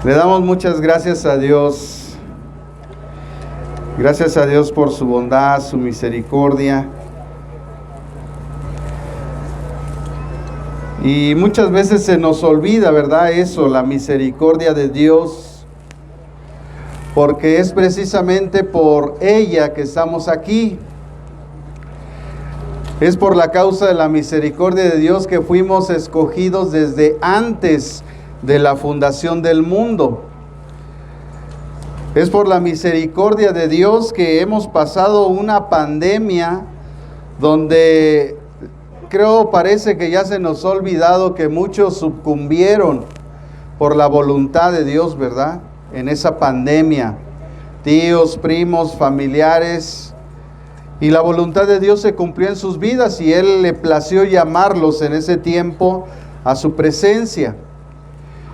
Le damos muchas gracias a Dios. Gracias a Dios por su bondad, su misericordia. Y muchas veces se nos olvida, ¿verdad? Eso, la misericordia de Dios. Porque es precisamente por ella que estamos aquí. Es por la causa de la misericordia de Dios que fuimos escogidos desde antes de la fundación del mundo. Es por la misericordia de Dios que hemos pasado una pandemia donde parece que ya se nos ha olvidado que muchos sucumbieron por la voluntad de Dios, ¿verdad? En esa pandemia, tíos, primos, familiares, y la voluntad de Dios se cumplió en sus vidas y Él le plació llamarlos en ese tiempo a su presencia.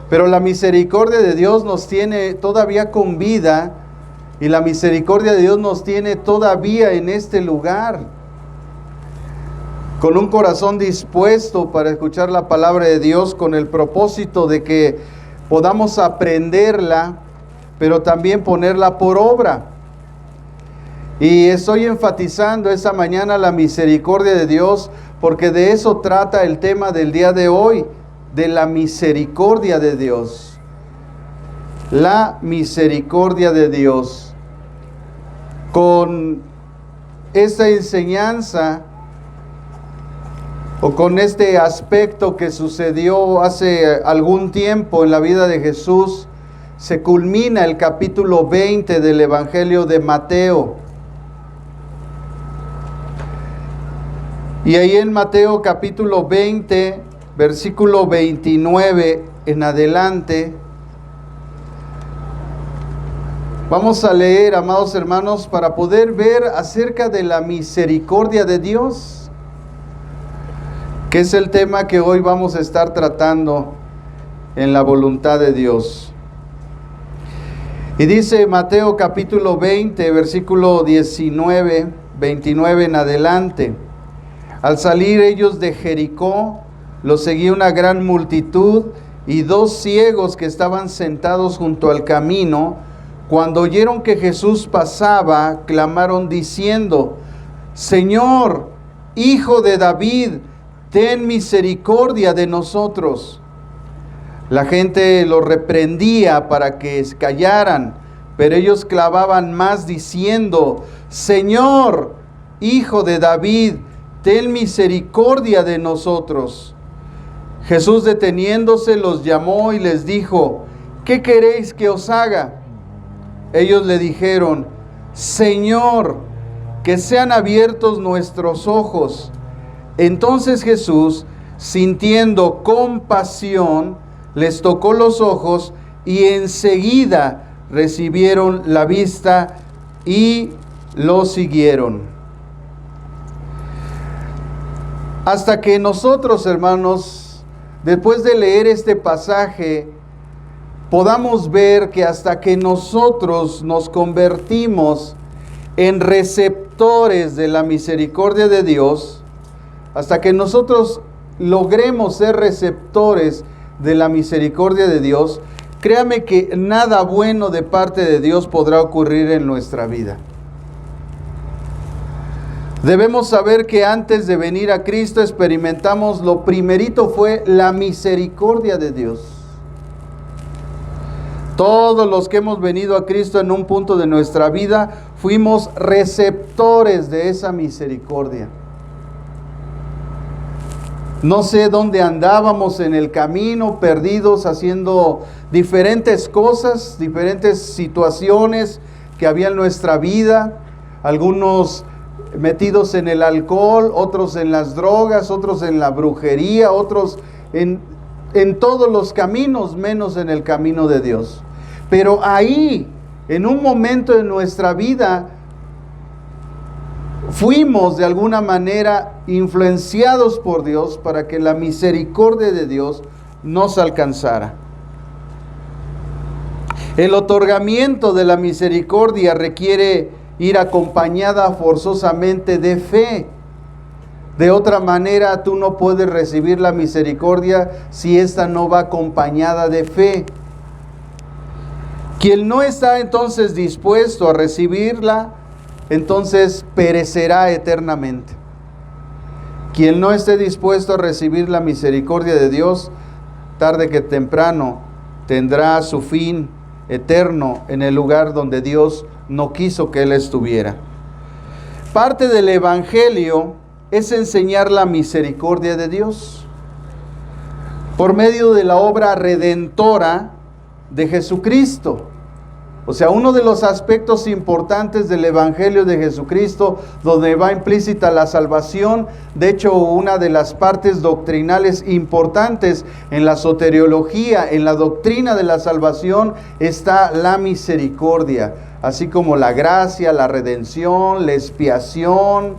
Pero la misericordia de Dios nos tiene todavía con vida y la misericordia de Dios nos tiene todavía en este lugar, con un corazón dispuesto para escuchar la palabra de Dios, con el propósito de que podamos aprenderla, pero también ponerla por obra. Y estoy enfatizando esta mañana la misericordia de Dios, porque de eso trata el tema del día de hoy, de la misericordia de Dios. La misericordia de Dios. Con esta enseñanza, o con este aspecto que sucedió hace algún tiempo en la vida de Jesús, se culmina el capítulo 20 del Evangelio de Mateo. Y ahí en Mateo capítulo 20, versículo 29 en adelante, vamos a leer, amados hermanos, para poder ver acerca de la misericordia de Dios, que es el tema que hoy vamos a estar tratando en la voluntad de Dios. Y dice Mateo capítulo 20, versículo 19, 29 en adelante: Al salir ellos de Jericó, los seguía una gran multitud, y dos ciegos que estaban sentados junto al camino, cuando oyeron que Jesús pasaba, clamaron diciendo: Señor, Hijo de David, ten misericordia de nosotros. La gente los reprendía para que callaran, pero ellos clamaban más diciendo: Señor, Hijo de David, ten misericordia de nosotros. Jesús, deteniéndose, los llamó y les dijo: ¿qué queréis que os haga? Ellos le dijeron: Señor, que sean abiertos nuestros ojos. Entonces Jesús, sintiendo compasión, les tocó los ojos y enseguida recibieron la vista y lo siguieron. Hasta que nosotros, hermanos, después de leer este pasaje, podamos ver que hasta que nosotros nos convertimos en receptores de la misericordia de Dios, hasta que nosotros logremos ser receptores de la misericordia de Dios, créame que nada bueno de parte de Dios podrá ocurrir en nuestra vida. Debemos saber que antes de venir a Cristo experimentamos, lo primerito fue la misericordia de Dios. Todos los que hemos venido a Cristo en un punto de nuestra vida, fuimos receptores de esa misericordia. No sé dónde andábamos en el camino, perdidos, haciendo diferentes cosas, diferentes situaciones que había en nuestra vida. Algunos metidos en el alcohol, otros en las drogas, otros en la brujería, otros en todos los caminos, menos en el camino de Dios. Pero ahí, en un momento de nuestra vida, fuimos de alguna manera influenciados por Dios para que la misericordia de Dios nos alcanzara. El otorgamiento de la misericordia requiere ir acompañada forzosamente de fe. De otra manera, tú no puedes recibir la misericordia si esta no va acompañada de fe. Quien no está entonces dispuesto a recibirla, entonces perecerá eternamente. Quien no esté dispuesto a recibir la misericordia de Dios, tarde que temprano tendrá su fin eterno en el lugar donde Dios no quiso que él estuviera. Parte del Evangelio es enseñar la misericordia de Dios por medio de la obra redentora de Jesucristo. O sea, uno de los aspectos importantes del Evangelio de Jesucristo, donde va implícita la salvación, de hecho, una de las partes doctrinales importantes en la soteriología, en la doctrina de la salvación, está la misericordia, así como la gracia, la redención, la expiación,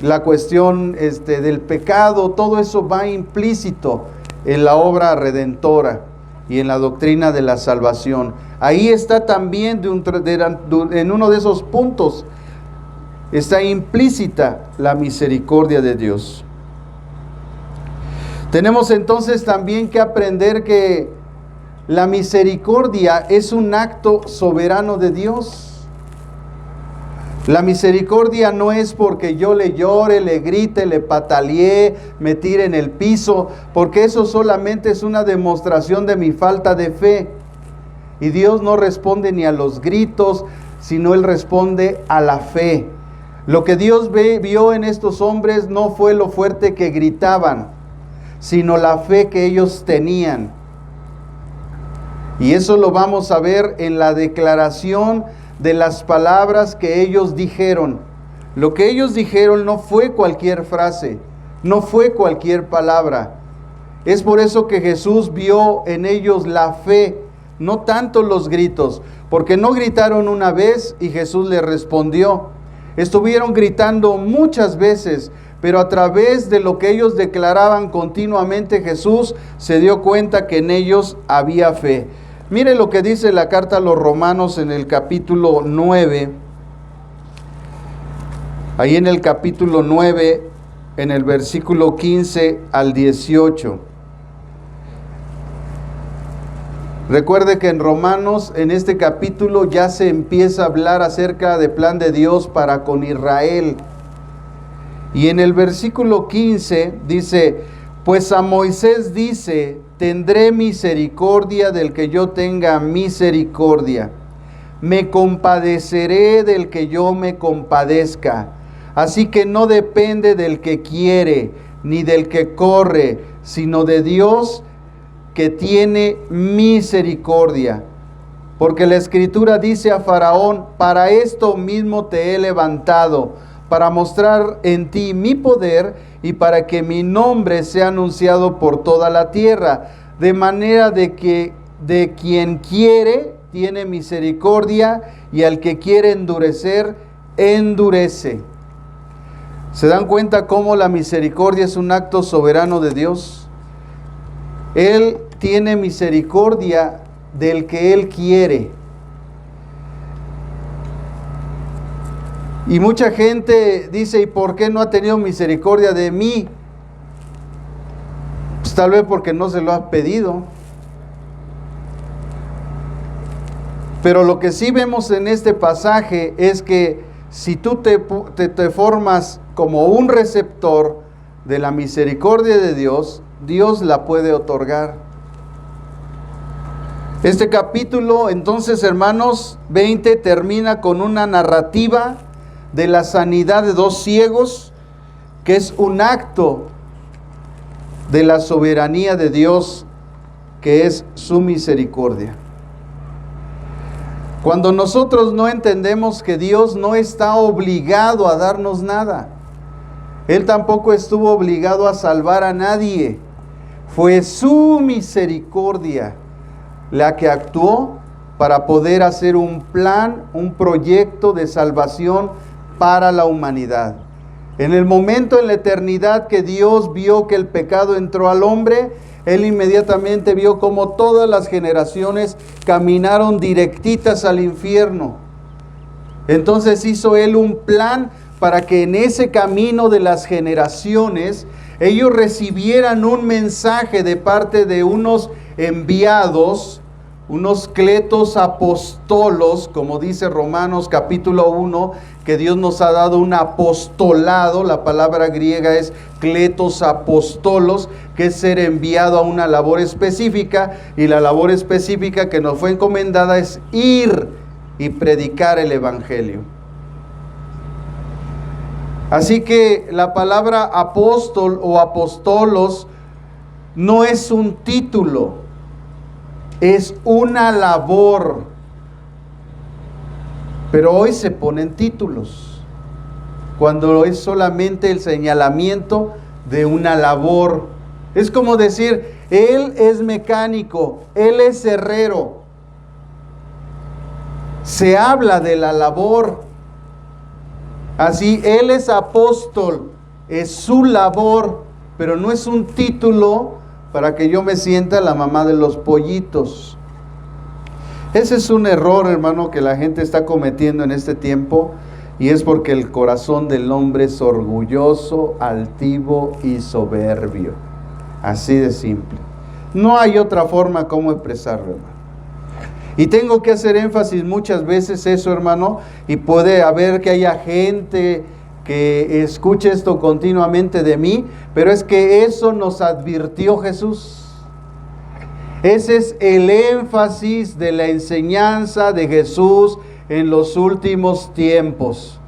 la cuestión del pecado, todo eso va implícito en la obra redentora y en la doctrina de la salvación. Ahí está también en uno de esos puntos, está implícita la misericordia de Dios. Tenemos entonces también que aprender que la misericordia es un acto soberano de Dios. La misericordia no es porque yo le llore, le grite, le patalee, me tire en el piso, porque eso solamente es una demostración de mi falta de fe. Y Dios no responde ni a los gritos, sino Él responde a la fe. Lo que Dios vio en estos hombres no fue lo fuerte que gritaban, sino la fe que ellos tenían. Y eso lo vamos a ver en la declaración de las palabras que ellos dijeron. Lo que ellos dijeron no fue cualquier frase, no fue cualquier palabra. Es por eso que Jesús vio en ellos la fe, no tanto los gritos, porque no gritaron una vez y Jesús les respondió. Estuvieron gritando muchas veces, pero a través de lo que ellos declaraban continuamente, Jesús se dio cuenta que en ellos había fe. Mire lo que dice la carta a los Romanos en el capítulo 9. Ahí en el capítulo 9, en el versículo 15 al 18. Recuerde que en Romanos, en este capítulo, ya se empieza a hablar acerca del plan de Dios para con Israel. Y en el versículo 15 dice: pues a Moisés dice, tendré misericordia del que yo tenga misericordia. Me compadeceré del que yo me compadezca. Así que no depende del que quiere, ni del que corre, sino de Dios que tiene misericordia. Porque la Escritura dice a Faraón: para esto mismo te he levantado, para mostrar en ti mi poder y para que mi nombre sea anunciado por toda la tierra. De manera de que de quien quiere tiene misericordia, y al que quiere endurecer, endurece. ¿Se dan cuenta cómo la misericordia es un acto soberano de Dios? Él tiene misericordia del que Él quiere. Y mucha gente dice: ¿y por qué no ha tenido misericordia de mí? Pues tal vez porque no se lo ha pedido. Pero lo que sí vemos en este pasaje es que si tú te formas como un receptor de la misericordia de Dios, Dios la puede otorgar. Este capítulo, entonces, hermanos, 20 termina con una narrativa de la sanidad de 2 ciegos, que es un acto de la soberanía de Dios, que es su misericordia. Cuando nosotros no entendemos que Dios no está obligado a darnos nada, Él tampoco estuvo obligado a salvar a nadie, fue su misericordia la que actuó para poder hacer un plan, un proyecto de salvación para la humanidad. En el momento en la eternidad que Dios vio que el pecado entró al hombre, Él inmediatamente vio cómo todas las generaciones caminaron directitas al infierno. Entonces hizo Él un plan para que en ese camino de las generaciones ellos recibieran un mensaje de parte de unos enviados unos cletos apostolos, como dice Romanos capítulo 1, que Dios nos ha dado un apostolado. La palabra griega es cletos apostolos, que es ser enviado a una labor específica, y la labor específica que nos fue encomendada es ir y predicar el evangelio. Así que la palabra apóstol o apostolos no es un título, es una labor. Pero hoy se ponen títulos, cuando es solamente el señalamiento de una labor. Es como decir, él es mecánico, él es herrero. Se habla de la labor. Así, él es apóstol, es su labor, pero no es un título para que yo me sienta la mamá de los pollitos. Ese es un error, hermano, que la gente está cometiendo en este tiempo, y es porque el corazón del hombre es orgulloso, altivo y soberbio. Así de simple. No hay otra forma como expresarlo, hermano. Y tengo que hacer énfasis muchas veces eso, hermano, y puede haber que haya gente que escuche esto continuamente de mí, pero es que eso nos advirtió Jesús. Ese es el énfasis de la enseñanza de Jesús en los últimos tiempos.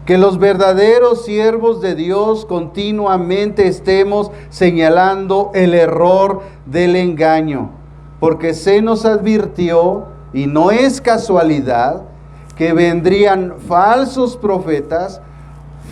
Que los verdaderos siervos de Dios continuamente estemos señalando el error del engaño. Porque se nos advirtió, y no es casualidad, que vendrían falsos profetas,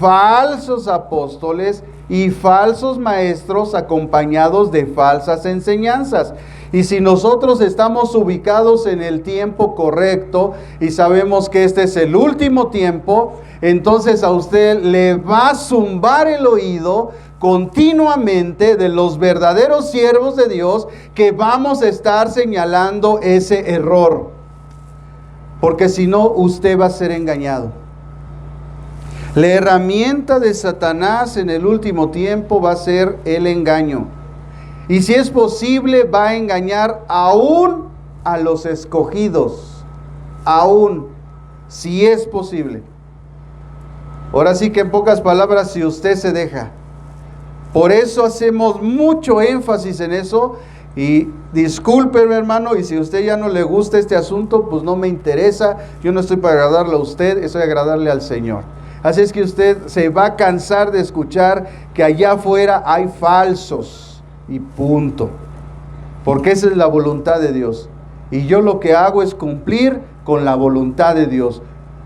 falsos apóstoles y falsos maestros acompañados de falsas enseñanzas. Y si nosotros estamos ubicados en el tiempo correcto y sabemos que este es el último tiempo, entonces a usted le va a zumbar el oído continuamente de los verdaderos siervos de Dios, que vamos a estar señalando ese error. Porque si no, usted va a ser engañado. La herramienta de Satanás en el último tiempo va a ser el engaño. Y si es posible, va a engañar aún a los escogidos. Aún, si es posible. Ahora sí que en pocas palabras, si usted se deja. Por eso hacemos mucho énfasis en eso. Y discúlpeme, hermano, y si a usted ya no le gusta este asunto, pues no me interesa. Yo no estoy para agradarle a usted, estoy a agradarle al Señor. Así es que usted se va a cansar de escuchar que allá afuera hay falsos, y punto. Porque esa es la voluntad de Dios. Y yo lo que hago es cumplir con la voluntad de Dios.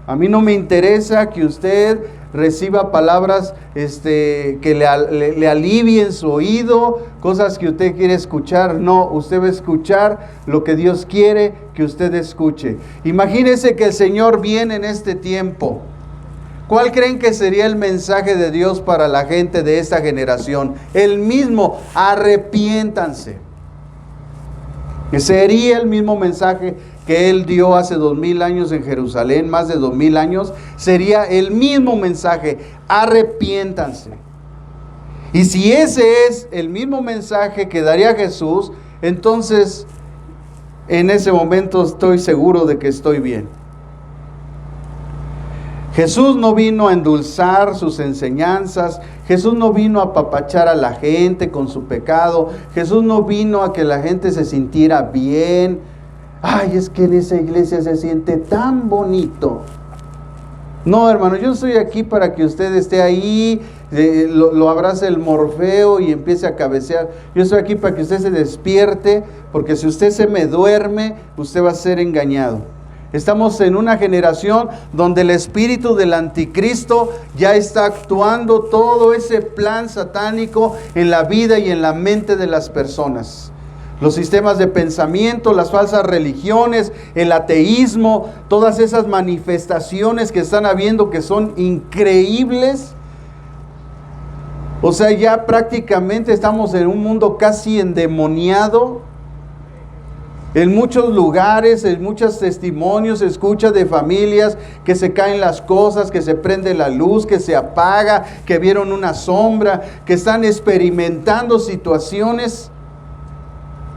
A mí no me interesa que usted reciba palabras que le alivien su oído, cosas que usted quiere escuchar. No, usted va a escuchar lo que Dios quiere que usted escuche. Imagínese que el Señor viene en este tiempo. ¿Cuál creen que sería el mensaje de Dios para la gente de esta generación? El mismo: arrepiéntanse. Sería el mismo mensaje que Él dio hace 2000 años en Jerusalén, más de 2000 años. Sería el mismo mensaje: arrepiéntanse. Y si ese es el mismo mensaje que daría Jesús, entonces en ese momento estoy seguro de que estoy bien. Jesús no vino a endulzar sus enseñanzas. Jesús no vino a apapachar a la gente con su pecado. Jesús no vino a que la gente se sintiera bien. Ay, es que en esa iglesia se siente tan bonito. No, hermano, yo estoy aquí para que usted esté ahí, lo abrace el Morfeo y empiece a cabecear. Yo estoy aquí para que usted se despierte, porque si usted se me duerme, usted va a ser engañado. Estamos en una generación donde el espíritu del anticristo ya está actuando todo ese plan satánico en la vida y en la mente de las personas. Los sistemas de pensamiento, las falsas religiones, el ateísmo, todas esas manifestaciones que están habiendo que son increíbles. O sea, ya prácticamente estamos en un mundo casi endemoniado. En muchos lugares, en muchos testimonios se escucha de familias que se caen las cosas, que se prende la luz, que se apaga, que vieron una sombra, que están experimentando situaciones.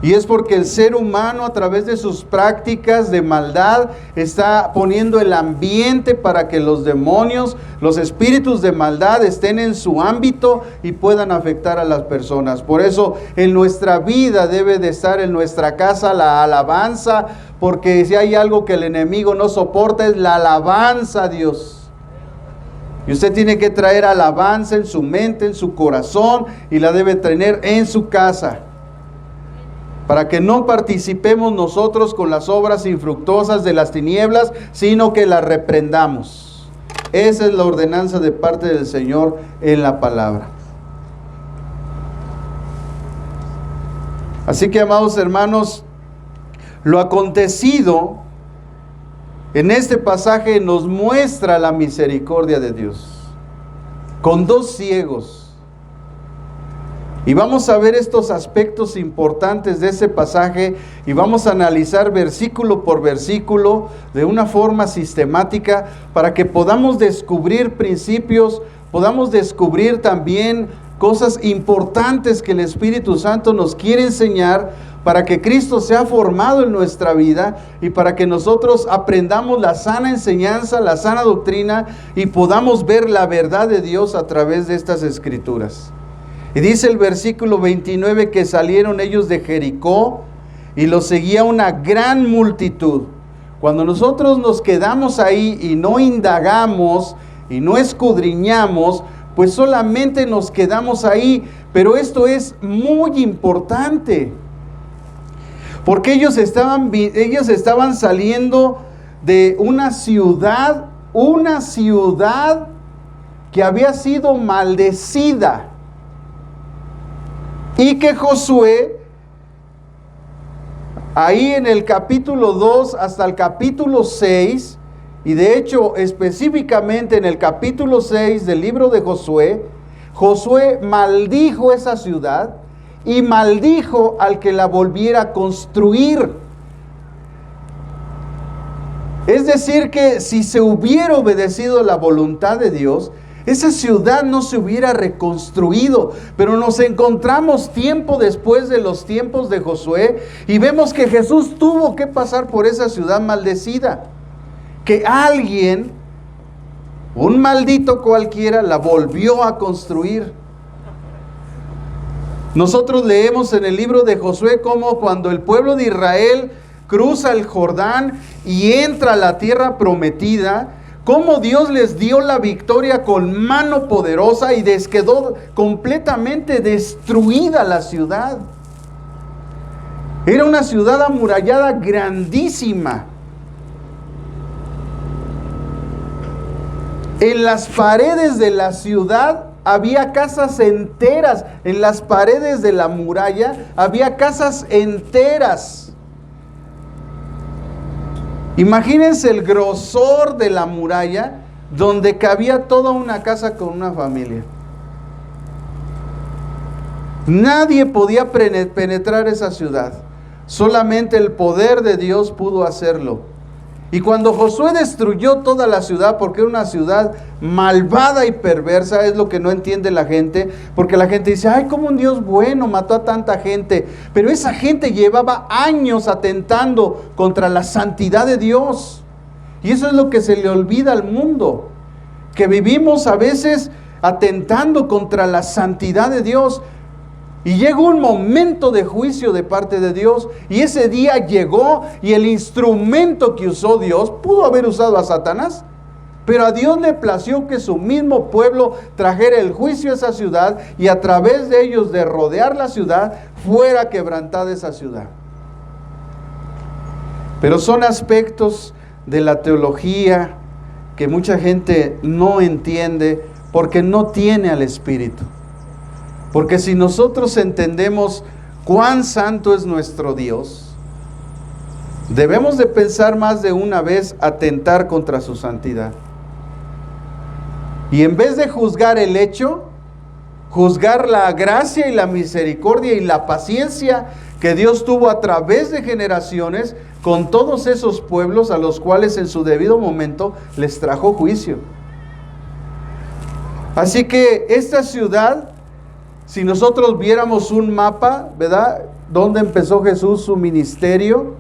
Y es porque el ser humano, a través de sus prácticas de maldad, está poniendo el ambiente para que los demonios, los espíritus de maldad estén en su ámbito y puedan afectar a las personas. Por eso en nuestra vida debe de estar en nuestra casa la alabanza, porque si hay algo que el enemigo no soporta es la alabanza a Dios. Y usted tiene que traer alabanza en su mente, en su corazón, y la debe tener en su casa, para que no participemos nosotros con las obras infructuosas de las tinieblas, sino que las reprendamos. Esa es la ordenanza de parte del Señor en la palabra. Así que, amados hermanos, lo acontecido en este pasaje nos muestra la misericordia de Dios, con 2 ciegos. Y vamos a ver estos aspectos importantes de ese pasaje y vamos a analizar versículo por versículo de una forma sistemática para que podamos descubrir principios, podamos descubrir también cosas importantes que el Espíritu Santo nos quiere enseñar para que Cristo sea formado en nuestra vida y para que nosotros aprendamos la sana enseñanza, la sana doctrina y podamos ver la verdad de Dios a través de estas escrituras. Y dice el versículo 29 que salieron ellos de Jericó y los seguía una gran multitud. Cuando nosotros nos quedamos ahí y no indagamos y no escudriñamos, pues solamente nos quedamos ahí. Pero esto es muy importante, porque ellos estaban saliendo de una ciudad que había sido maldecida. Y que Josué, ahí en el capítulo 2 hasta el capítulo 6, y de hecho específicamente en el capítulo 6 del libro de Josué, Josué maldijo esa ciudad y maldijo al que la volviera a construir. Es decir que si se hubiera obedecido la voluntad de Dios, esa ciudad no se hubiera reconstruido. Pero nos encontramos tiempo después de los tiempos de Josué y vemos que Jesús tuvo que pasar por esa ciudad maldecida, que alguien, un maldito cualquiera, la volvió a construir. Nosotros leemos en el libro de Josué cómo cuando el pueblo de Israel cruza el Jordán y entra a la tierra prometida, cómo Dios les dio la victoria con mano poderosa y quedó completamente destruida la ciudad. Era una ciudad amurallada grandísima. En las paredes de la ciudad había casas enteras. En las paredes de la muralla había casas enteras. Imagínense el grosor de la muralla donde cabía toda una casa con una familia. Nadie podía penetrar esa ciudad. Solamente el poder de Dios pudo hacerlo. Y cuando Josué destruyó toda la ciudad, porque era una ciudad malvada y perversa, es lo que no entiende la gente, porque la gente dice, ay, como un Dios bueno mató a tanta gente, pero esa gente llevaba años atentando contra la santidad de Dios, y eso es lo que se le olvida al mundo, que vivimos a veces atentando contra la santidad de Dios. Y llegó un momento de juicio de parte de Dios, y ese día llegó, y el instrumento que usó Dios, pudo haber usado a Satanás, pero a Dios le plació que su mismo pueblo trajera el juicio a esa ciudad, y a través de ellos, de rodear la ciudad, fuera quebrantada esa ciudad. Pero son aspectos de la teología que mucha gente no entiende, porque no tiene al Espíritu. Porque si nosotros entendemos cuán santo es nuestro Dios, debemos de pensar más de una vez atentar contra su santidad. Y en vez de juzgar el hecho, juzgar la gracia y la misericordia y la paciencia que Dios tuvo a través de generaciones con todos esos pueblos a los cuales en su debido momento les trajo juicio. Así que esta ciudad, si nosotros viéramos un mapa, ¿verdad? ¿dónde empezó Jesús su ministerio?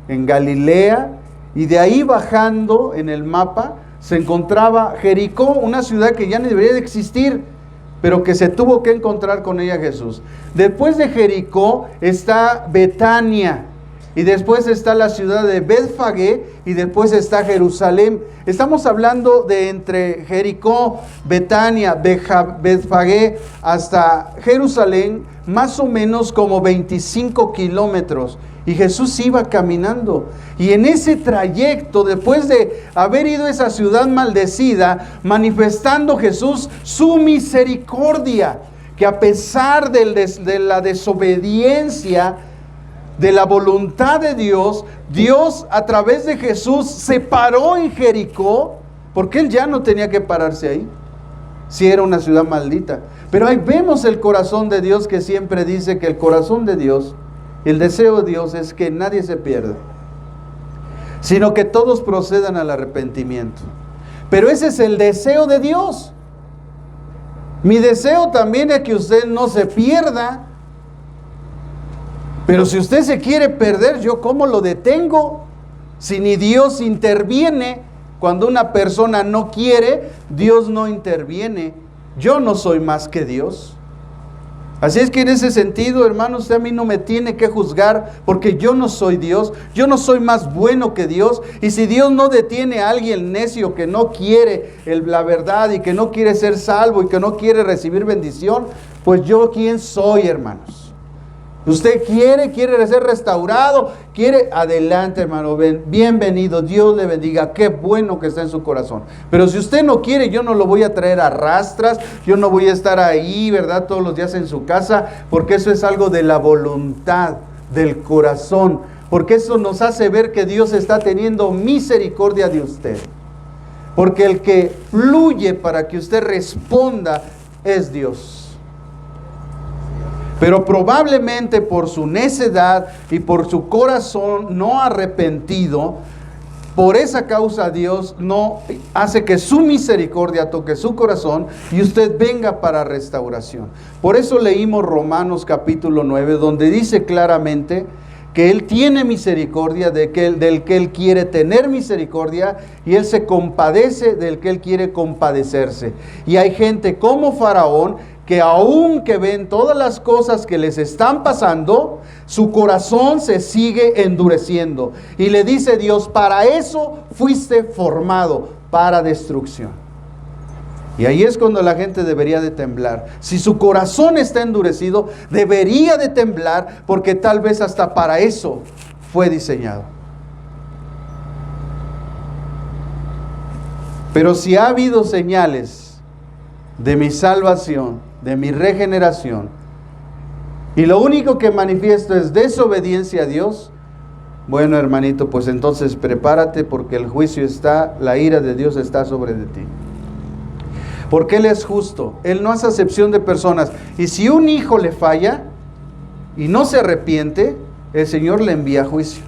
En Galilea, y de ahí bajando en el mapa se encontraba Jericó, una ciudad que ya no debería de existir, pero que se tuvo que encontrar con ella Jesús. Después de Jericó está Betania, y después está la ciudad de Betfagé, y después está Jerusalén. Estamos hablando de entre Jericó, Betania, Betfagé hasta Jerusalén, más o menos como 25 kilómetros. Y Jesús iba caminando. Y en ese trayecto, después de haber ido a esa ciudad maldecida, manifestando Jesús su misericordia, que a pesar de la desobediencia, de la voluntad de Dios, Dios a través de Jesús se paró en Jericó, porque Él ya no tenía que pararse ahí, si era una ciudad maldita. Pero ahí vemos el corazón de Dios, que siempre dice que el corazón de Dios, el deseo de Dios es que nadie se pierda, sino que todos procedan al arrepentimiento. Pero ese es el deseo de Dios. Mi deseo también es que usted no se pierda. Pero si usted se quiere perder, ¿yo cómo lo detengo? Si ni Dios interviene. Cuando una persona no quiere, Dios no interviene. Yo no soy más que Dios. Así es que en ese sentido, hermano, usted a mí no me tiene que juzgar, porque yo no soy Dios, yo no soy más bueno que Dios. Y si Dios no detiene a alguien necio que no quiere la verdad y que no quiere ser salvo y que no quiere recibir bendición, pues yo ¿quién soy, hermanos? Usted quiere ser restaurado, adelante, hermano, bienvenido, Dios le bendiga, qué bueno que está en su corazón. Pero si usted no quiere, yo no lo voy a traer a rastras, yo no voy a estar ahí, ¿verdad?, todos los días en su casa, porque eso es algo de la voluntad, del corazón, porque eso nos hace ver que Dios está teniendo misericordia de usted. Porque el que fluye para que usted responda es Dios. Pero probablemente por su necedad y por su corazón no arrepentido, por esa causa Dios no hace que su misericordia toque su corazón y usted venga para restauración. Por eso leímos Romanos capítulo 9, donde dice claramente que Él tiene misericordia del que Él quiere tener misericordia, y Él se compadece del que Él quiere compadecerse. Y hay gente como Faraón, que aunque ven todas las cosas que les están pasando, su corazón se sigue endureciendo. Y le dice Dios, para eso fuiste formado, para destrucción. Y ahí es cuando la gente debería de temblar. Si su corazón está endurecido, debería de temblar, porque tal vez hasta para eso fue diseñado. Pero si ha habido señales de mi salvación, de mi regeneración, y lo único que manifiesto es desobediencia a Dios, bueno, hermanito, pues entonces prepárate, porque el juicio está, la ira de Dios está sobre de ti. Porque Él es justo, Él no hace acepción de personas. Y si un hijo le falla y no se arrepiente, el Señor le envía juicio.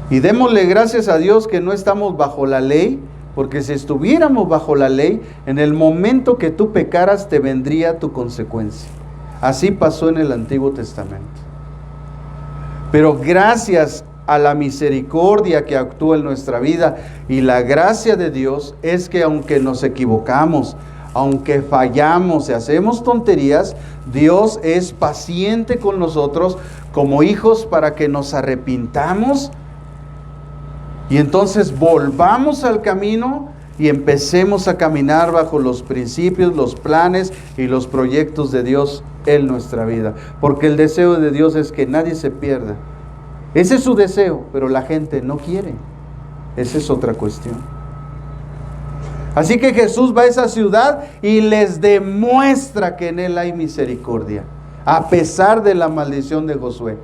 Y démosle gracias a Dios que no estamos bajo la ley, porque si estuviéramos bajo la ley, en el momento que tú pecaras te vendría tu consecuencia. Así pasó en el Antiguo Testamento. Pero gracias a la misericordia que actúa en nuestra vida y la gracia de Dios, es que aunque nos equivocamos, aunque fallamos y hacemos tonterías, Dios es paciente con nosotros como hijos para que nos arrepintamos y entonces volvamos al camino y empecemos a caminar bajo los principios, los planes y los proyectos de Dios en nuestra vida. Porque el deseo de Dios es que nadie se pierda. Ese es su deseo, pero la gente no quiere. Esa es otra cuestión. Así que Jesús va a esa ciudad y les demuestra que en Él hay misericordia, a pesar de la maldición de Josué.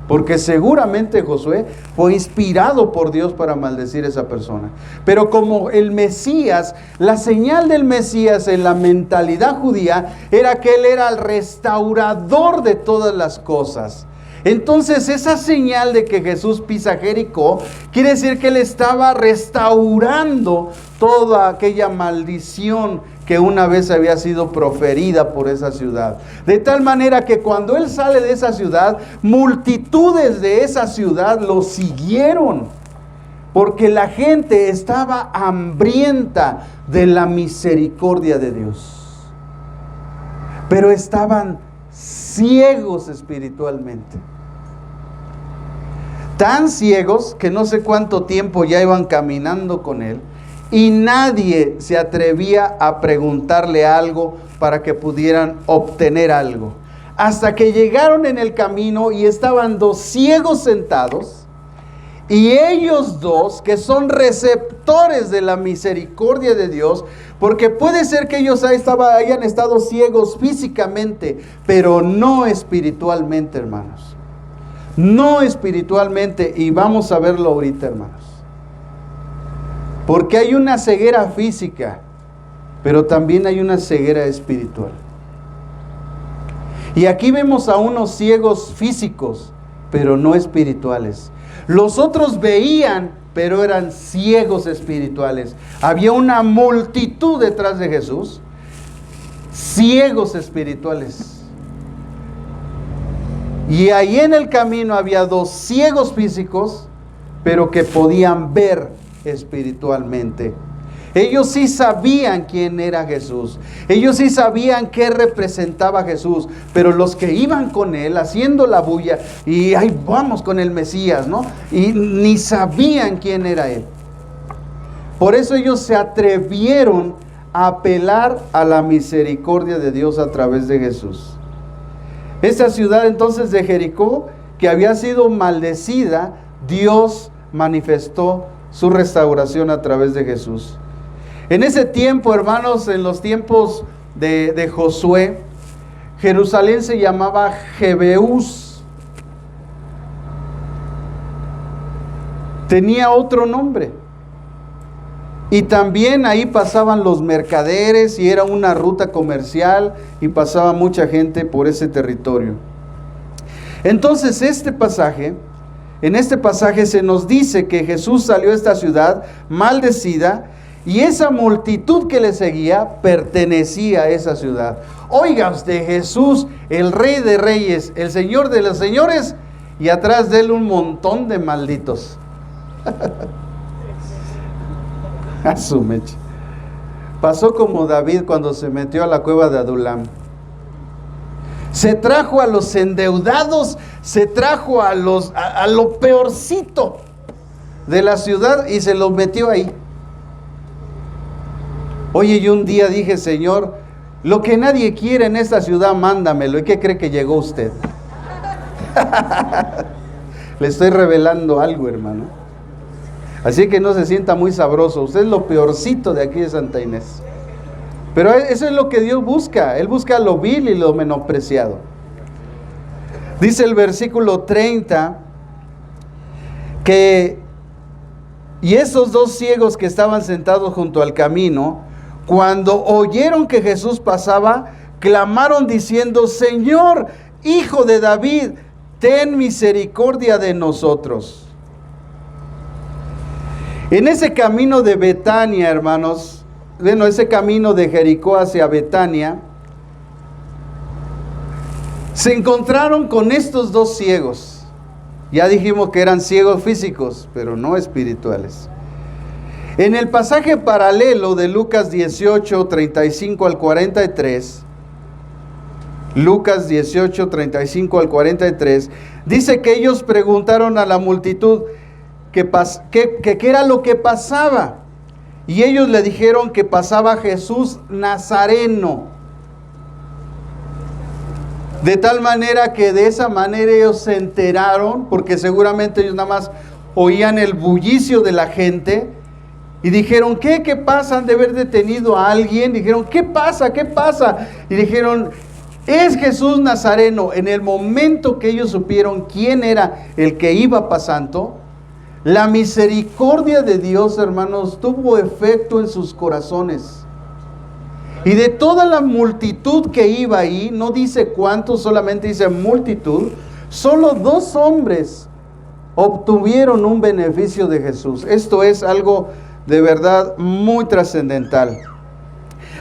Porque seguramente Josué fue inspirado por Dios para maldecir a esa persona. Pero como el Mesías, la señal del Mesías en la mentalidad judía era que Él era el restaurador de todas las cosas. Entonces esa señal de que Jesús pisa Jericó quiere decir que Él estaba restaurando toda aquella maldición que una vez había sido proferida por esa ciudad. De tal manera que cuando él sale de esa ciudad, multitudes de esa ciudad lo siguieron, porque la gente estaba hambrienta de la misericordia de Dios. Pero estaban ciegos espiritualmente. Tan ciegos que no sé cuánto tiempo ya iban caminando con él y nadie se atrevía a preguntarle algo para que pudieran obtener algo. Hasta que llegaron en el camino y estaban dos ciegos sentados, y ellos dos, que son receptores de la misericordia de Dios, porque puede ser que ellos hayan estado ciegos físicamente, pero no espiritualmente, hermanos. No espiritualmente, y vamos a verlo ahorita, hermanos. Porque hay una ceguera física, pero también hay una ceguera espiritual. Y aquí vemos a unos ciegos físicos, pero no espirituales. Los otros veían, pero eran ciegos espirituales. Había una multitud detrás de Jesús, ciegos espirituales. Y ahí en el camino había dos ciegos físicos, pero que podían ver espiritualmente. Ellos sí sabían quién era Jesús. Ellos sí sabían qué representaba Jesús. Pero los que iban con él haciendo la bulla y ahí vamos con el Mesías, ¿no? Y ni sabían quién era él. Por eso ellos se atrevieron a apelar a la misericordia de Dios a través de Jesús. Esta ciudad entonces de Jericó, que había sido maldecida, Dios manifestó su restauración a través de Jesús. En ese tiempo, hermanos, en los tiempos de Josué, Jerusalén se llamaba Jebeús. Tenía otro nombre. Y también ahí pasaban los mercaderes y era una ruta comercial y pasaba mucha gente por ese territorio. Entonces en este pasaje se nos dice que Jesús salió a esta ciudad maldecida y esa multitud que le seguía pertenecía a esa ciudad. Oiga usted, Jesús, el Rey de Reyes, el Señor de los Señores, y atrás de él un montón de malditos. A su mecha. Pasó como David cuando se metió a la cueva de Adulam. Se trajo a los endeudados, se trajo a lo peorcito de la ciudad y se los metió ahí. Oye, yo un día dije, Señor, lo que nadie quiere en esta ciudad, mándamelo. ¿Y qué cree que llegó usted? Le estoy revelando algo, hermano. Así que no se sienta muy sabroso. Usted es lo peorcito de aquí de Santa Inés. Pero eso es lo que Dios busca. Él busca lo vil y lo menospreciado. Dice el versículo 30 que y esos dos ciegos que estaban sentados junto al camino, cuando oyeron que Jesús pasaba, clamaron diciendo: Señor, Hijo de David, ten misericordia de nosotros. En ese camino de Betania, hermanos, bueno, ese camino de Jericó hacia Betania, se encontraron con estos dos ciegos. Ya dijimos que eran ciegos físicos, pero no espirituales. En el pasaje paralelo de Lucas 18, 35 al 43, Lucas 18, 35 al 43, dice que ellos preguntaron a la multitud qué era lo que pasaba. Y ellos le dijeron que pasaba Jesús Nazareno. De tal manera que de esa manera ellos se enteraron, porque seguramente ellos nada más oían el bullicio de la gente, y dijeron: ¿qué pasa? Han de haber detenido a alguien. Dijeron: ¿qué pasa? Y dijeron: es Jesús Nazareno. En el momento que ellos supieron quién era el que iba pasando, la misericordia de Dios, hermanos, tuvo efecto en sus corazones. Y de toda la multitud que iba ahí, no dice cuántos, solamente dice multitud, solo 2 hombres obtuvieron un beneficio de Jesús. Esto es algo de verdad muy trascendental.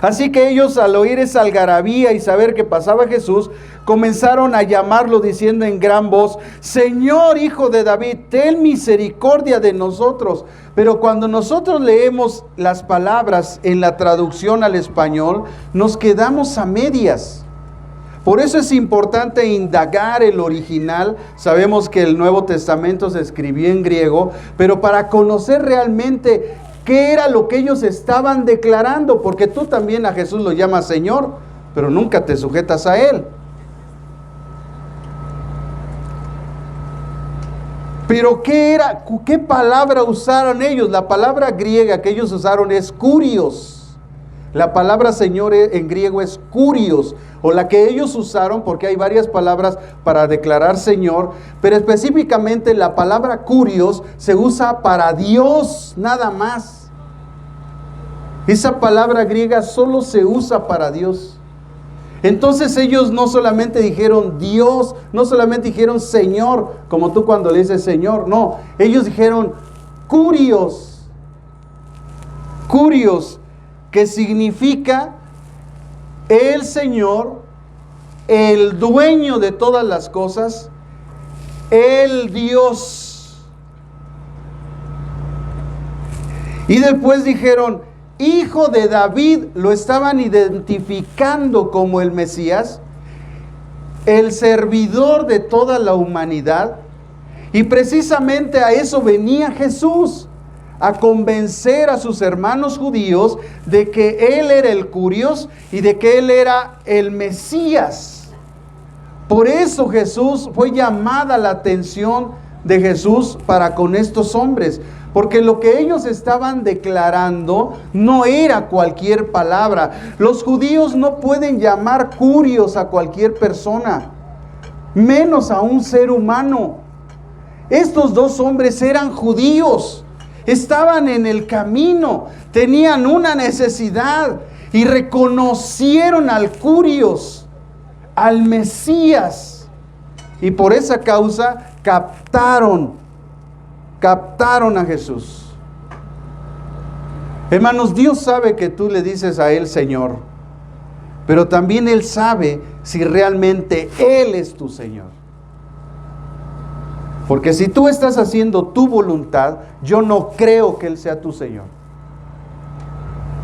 Así que ellos, al oír esa algarabía y saber que pasaba Jesús, comenzaron a llamarlo diciendo en gran voz: Señor, Hijo de David, ten misericordia de nosotros. Pero cuando nosotros leemos las palabras en la traducción al español, nos quedamos a medias. Por eso es importante indagar el original. Sabemos que el Nuevo Testamento se escribió en griego, pero para conocer realmente qué era lo que ellos estaban declarando, porque tú también a Jesús lo llamas Señor, pero nunca te sujetas a Él. Pero ¿qué era? ¿Qué palabra usaron ellos? La palabra griega que ellos usaron es kurios. La palabra Señor en griego es kurios, o la que ellos usaron, porque hay varias palabras para declarar Señor, pero específicamente la palabra kurios se usa para Dios, nada más. Esa palabra griega solo se usa para Dios. Entonces ellos no solamente dijeron Dios, no solamente dijeron Señor, como tú cuando le dices Señor, no, ellos dijeron kurios. Kurios, que significa el Señor, el dueño de todas las cosas, el Dios. Y después dijeron Hijo de David, lo estaban identificando como el Mesías, el servidor de toda la humanidad. Y precisamente a eso venía Jesús, a convencer a sus hermanos judíos de que Él era el Kurios y de que Él era el Mesías. Por eso Jesús, fue llamada la atención de Jesús para con estos hombres, porque lo que ellos estaban declarando no era cualquier palabra. Los judíos no pueden llamar kurios a cualquier persona, menos a un ser humano. Estos dos hombres eran judíos, estaban en el camino, tenían una necesidad y reconocieron al kurios, al Mesías, y por esa causa captaron a Jesús. Hermanos, Dios sabe que tú le dices a Él Señor, pero también Él sabe si realmente Él es tu Señor. Porque si tú estás haciendo tu voluntad, yo no creo que Él sea tu Señor.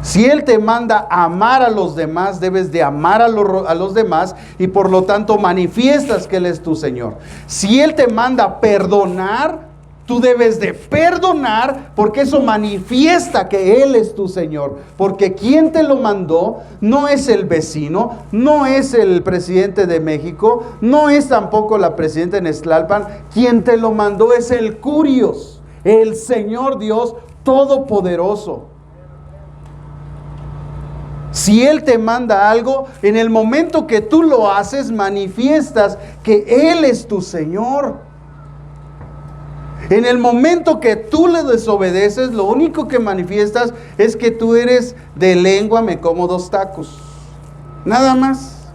Si Él te manda a amar a los demás, debes de amar a los demás, y por lo tanto manifiestas que Él es tu Señor. Si Él te manda a perdonar, tú debes de perdonar, porque eso manifiesta que Él es tu Señor. Porque quien te lo mandó no es el vecino, no es el presidente de México, no es tampoco la presidenta de Nextlalpan. Quien te lo mandó es el Kurios, el Señor Dios Todopoderoso. Si Él te manda algo, en el momento que tú lo haces, manifiestas que Él es tu Señor. En el momento que tú le desobedeces, lo único que manifiestas es que tú eres de lengua, me como 2 tacos. Nada más.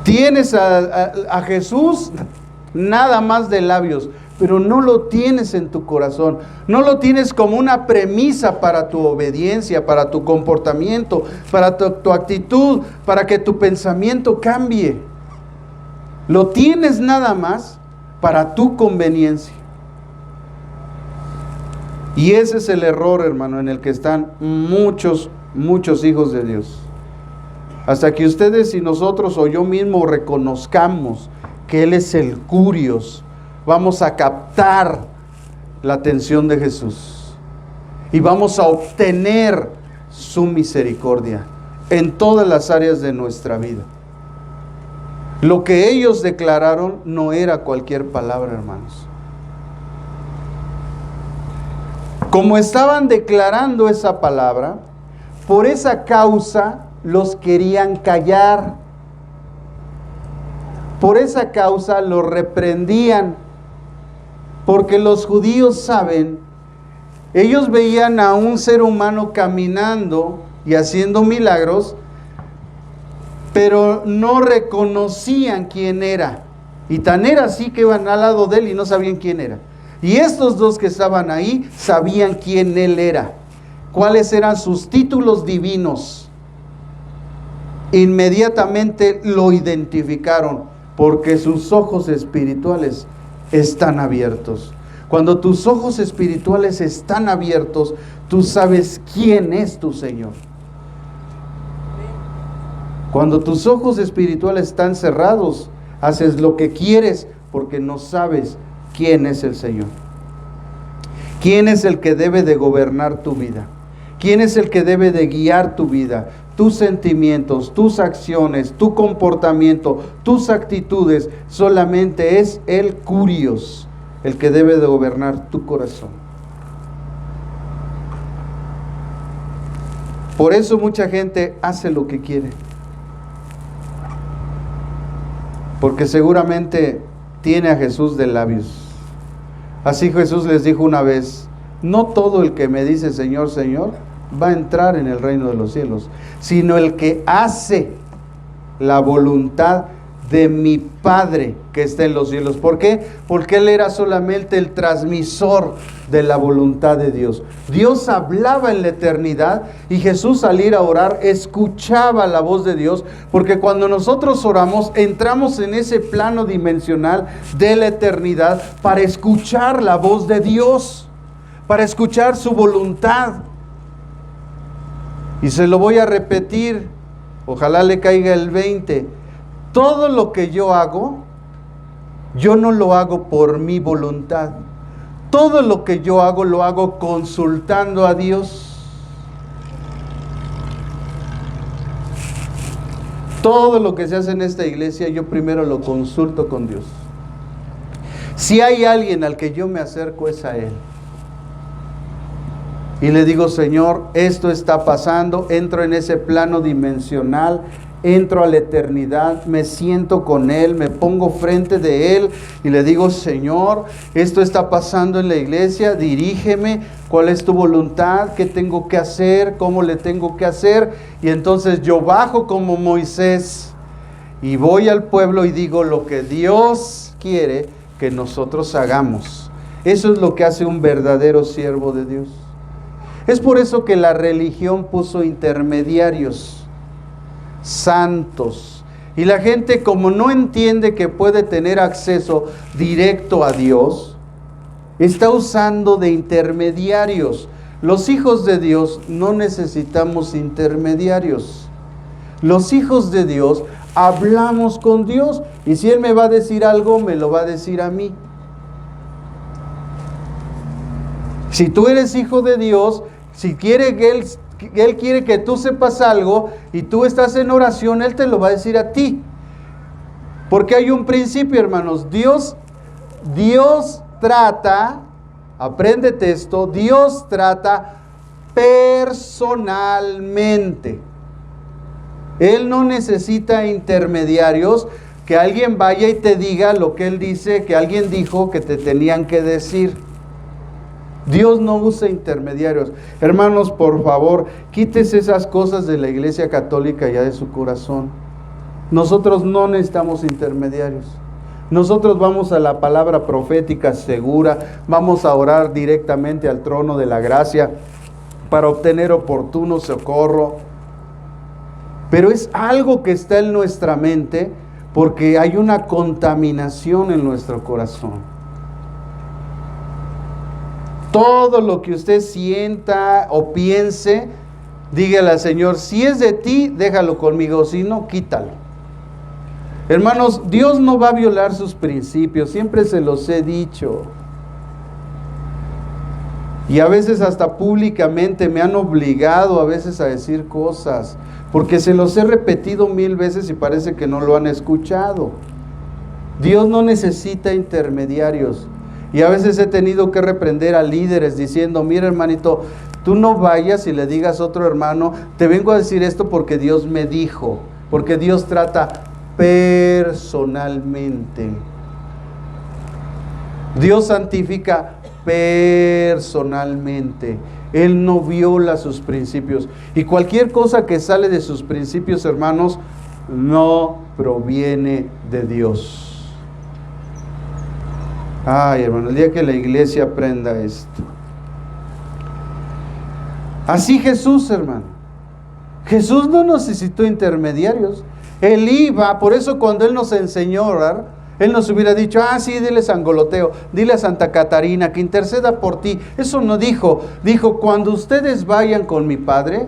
Tienes a Jesús nada más de labios, pero no lo tienes en tu corazón. No lo tienes como una premisa para tu obediencia, para tu comportamiento, para tu actitud, para que tu pensamiento cambie. Lo tienes nada más para tu conveniencia. Y ese es el error, hermano, en el que están muchos hijos de Dios. Hasta que ustedes y nosotros o yo mismo reconozcamos que Él es el Kurios, vamos a captar la atención de Jesús y vamos a obtener su misericordia en todas las áreas de nuestra vida. Lo que ellos declararon no era cualquier palabra, hermanos. Como estaban declarando esa palabra, por esa causa los querían callar. Por esa causa los reprendían. Porque los judíos saben, ellos veían a un ser humano caminando y haciendo milagros, pero no reconocían quién era. Y tan era así que iban al lado de Él y no sabían quién era. Y estos dos que estaban ahí sabían quién Él era. cuáles eran sus títulos divinos, inmediatamente lo identificaron, porque sus ojos espirituales están abiertos. Cuando tus ojos espirituales están abiertos, tú sabes quién es tu Señor. Cuando tus ojos espirituales están cerrados, haces lo que quieres porque no sabes quién es el Señor. ¿Quién es el que debe de gobernar tu vida? ¿Quién es el que debe de guiar tu vida? Tus sentimientos, tus acciones, tu comportamiento, tus actitudes. Solamente es el Curios el que debe de gobernar tu corazón. Por eso mucha gente hace lo que quiere. Porque seguramente tiene a Jesús de labios. Así Jesús les dijo una vez: no todo el que me dice Señor, Señor, va a entrar en el reino de los cielos, sino el que hace la voluntad de mi Padre que está en los cielos. ¿Por qué? Porque Él era solamente el transmisor de la voluntad de Dios. Dios hablaba en la eternidad y Jesús, al ir a orar, escuchaba la voz de Dios, porque cuando nosotros oramos entramos en ese plano dimensional de la eternidad para escuchar la voz de Dios, para escuchar su voluntad. Y se lo voy a repetir, ojalá le caiga el 20. Todo lo que yo hago, yo no lo hago por mi voluntad. Todo lo que yo hago, lo hago consultando a Dios. Todo lo que se hace en esta iglesia, yo primero lo consulto con Dios. Si hay alguien al que yo me acerco, es a Él. Y le digo: Señor, esto está pasando, entro en ese plano dimensional, entro a la eternidad, me siento con Él, me pongo frente de Él y le digo: Señor, esto está pasando en la iglesia, dirígeme, ¿cuál es tu voluntad? ¿Qué tengo que hacer? ¿Cómo le tengo que hacer? Y entonces yo bajo como Moisés y voy al pueblo y digo lo que Dios quiere que nosotros hagamos. Eso es lo que hace un verdadero siervo de Dios. Es por eso que la religión puso intermediarios, santos, y la gente, como no entiende que puede tener acceso directo a Dios, está usando de intermediarios. Los hijos de Dios no necesitamos intermediarios. Los hijos de Dios hablamos con Dios, y si Él me va a decir algo, me lo va a decir a mí. Si tú eres hijo de Dios, si quiere que Él quiere que tú sepas algo y tú estás en oración, Él te lo va a decir a ti. Porque hay un principio, hermanos. Dios trata, apréndete esto, Dios trata personalmente. Él no necesita intermediarios, que alguien vaya y te diga lo que Él dice, que alguien dijo que te tenían que decir. Dios no usa intermediarios. Hermanos, por favor, quítese esas cosas de la Iglesia Católica ya de su corazón. Nosotros no necesitamos intermediarios. Nosotros vamos a la palabra profética segura, vamos a orar directamente al trono de la gracia para obtener oportuno socorro. Pero es algo que está en nuestra mente, porque hay una contaminación en nuestro corazón. Todo lo que usted sienta o piense, dígale al Señor: si es de ti, déjalo conmigo, si no, quítalo. Hermanos, Dios no va a violar sus principios, siempre se los he dicho. Y a veces hasta públicamente me han obligado a veces a decir cosas, porque se los he repetido 1000 veces y parece que no lo han escuchado. Dios no necesita intermediarios. Y a veces he tenido que reprender a líderes diciendo: mira, hermanito, tú no vayas y le digas a otro hermano, te vengo a decir esto porque Dios me dijo. Porque Dios trata personalmente. Dios santifica personalmente. Él no viola sus principios. Y cualquier cosa que sale de sus principios, hermanos, no proviene de Dios. Ay, hermano, el día que la iglesia aprenda esto. Así Jesús, hermano. Jesús no necesitó intermediarios. Él iba, por eso cuando Él nos enseñó a orar, Él nos hubiera dicho, sí, dile a San Goloteo, dile a Santa Catarina que interceda por ti. Eso no dijo. Dijo, cuando ustedes vayan con mi Padre,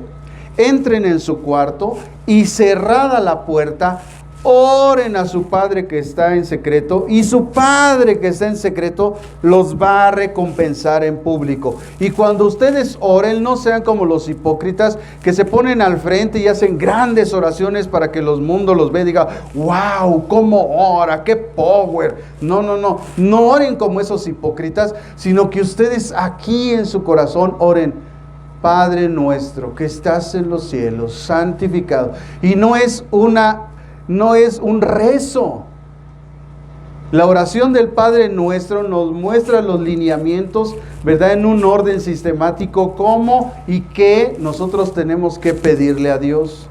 entren en su cuarto y cerrada la puerta, oren a su Padre que está en secreto, y su Padre que está en secreto los va a recompensar en público. Y cuando ustedes oren, no sean como los hipócritas que se ponen al frente y hacen grandes oraciones para que los mundos los vean y digan, wow, cómo ora, qué power. No oren como esos hipócritas, sino que ustedes aquí en su corazón oren, Padre nuestro que estás en los cielos, santificado. Y no es un rezo. La oración del Padre Nuestro nos muestra los lineamientos, ¿verdad? En un orden sistemático, cómo y qué nosotros tenemos que pedirle a Dios.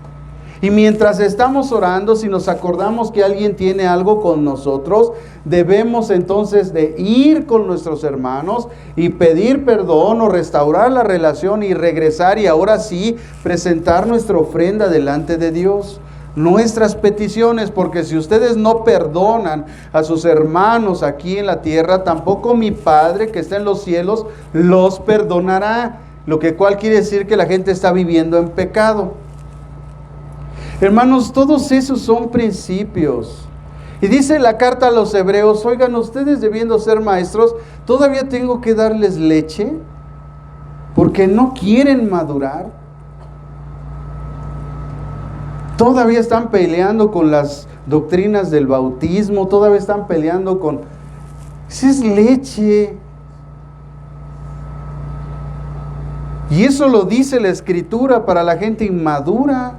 Y mientras estamos orando, si nos acordamos que alguien tiene algo con nosotros, debemos entonces de ir con nuestros hermanos y pedir perdón o restaurar la relación y regresar y ahora sí presentar nuestra ofrenda delante de Dios. Nuestras peticiones, porque si ustedes no perdonan a sus hermanos aquí en la tierra, tampoco mi Padre que está en los cielos los perdonará, lo que cual quiere decir que la gente está viviendo en pecado. Hermanos, todos esos son principios. Y dice la carta a los hebreos, oigan, ustedes debiendo ser maestros, ¿todavía tengo que darles leche? Porque no quieren madurar. Todavía están peleando con las doctrinas del bautismo, todavía están peleando con... Esa es leche. Y eso lo dice la Escritura para la gente inmadura.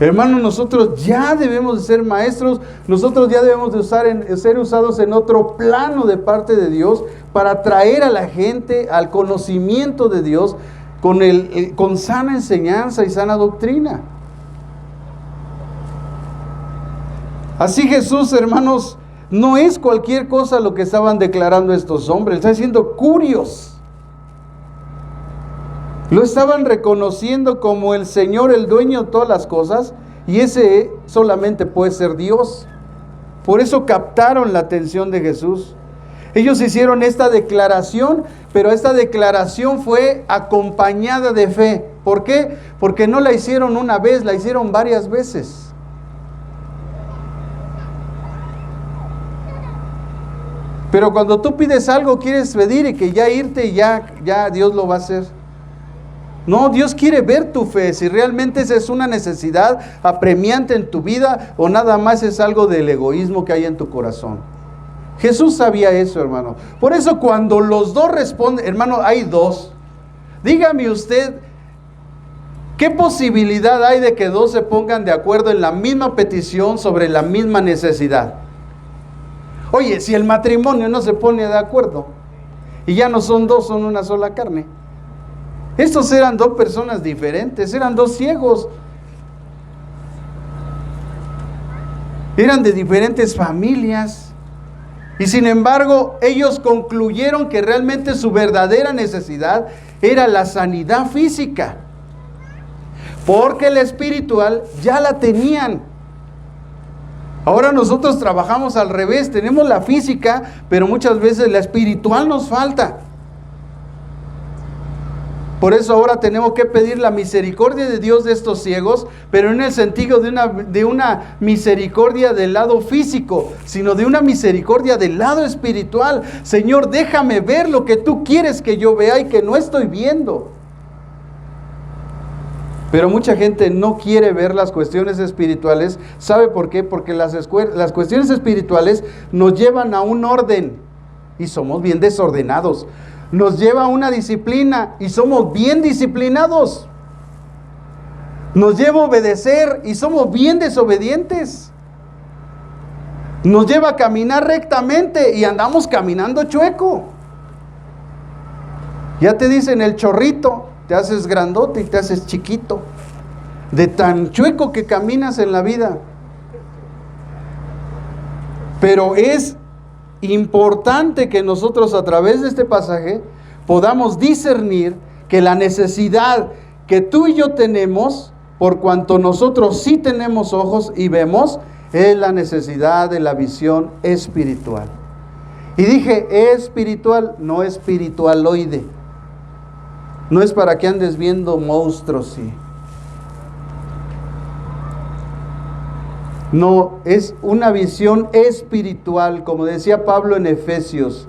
Hermanos, nosotros ya debemos de ser maestros, nosotros ya debemos de ser usados en otro plano de parte de Dios para traer a la gente al conocimiento de Dios, con sana enseñanza y sana doctrina. Así Jesús, hermanos, no es cualquier cosa lo que estaban declarando estos hombres, está diciendo curios. Lo estaban reconociendo como el Señor, el dueño de todas las cosas, y ese solamente puede ser Dios. Por eso captaron la atención de Jesús. Ellos hicieron esta declaración, pero esta declaración fue acompañada de fe. ¿Por qué? Porque no la hicieron una vez, la hicieron varias veces. Pero cuando tú pides algo, quieres pedir y que ya irte y ya Dios lo va a hacer. No, Dios quiere ver tu fe, si realmente esa es una necesidad apremiante en tu vida o nada más es algo del egoísmo que hay en tu corazón. Jesús sabía eso, hermano. Por eso cuando los dos responden, hermano, hay dos. Dígame usted, ¿qué posibilidad hay de que dos se pongan de acuerdo en la misma petición sobre la misma necesidad? Oye, si el matrimonio no se pone de acuerdo y ya no son dos, son una sola carne. Estos eran dos personas diferentes, eran dos ciegos. Eran de diferentes familias. Y sin embargo, ellos concluyeron que realmente su verdadera necesidad era la sanidad física. Porque la espiritual ya la tenían. Ahora nosotros trabajamos al revés, tenemos la física, pero muchas veces la espiritual nos falta. Por eso ahora tenemos que pedir la misericordia de Dios de estos ciegos, pero no en el sentido de una misericordia del lado físico, sino de una misericordia del lado espiritual. Señor, déjame ver lo que tú quieres que yo vea y que no estoy viendo. Pero mucha gente no quiere ver las cuestiones espirituales. ¿Sabe por qué? Porque las cuestiones espirituales nos llevan a un orden y somos bien desordenados. Nos lleva a una disciplina y somos bien disciplinados. Nos lleva a obedecer y somos bien desobedientes. Nos lleva a caminar rectamente y andamos caminando chueco. Ya te dicen el chorrito, te haces grandote y te haces chiquito. De tan chueco que caminas en la vida. Pero es importante que nosotros a través de este pasaje podamos discernir que la necesidad que tú y yo tenemos, por cuanto nosotros sí tenemos ojos y vemos, es la necesidad de la visión espiritual. Y dije espiritual, no espiritualoide. No es para que andes viendo monstruos, sí. No, es una visión espiritual, como decía Pablo en Efesios,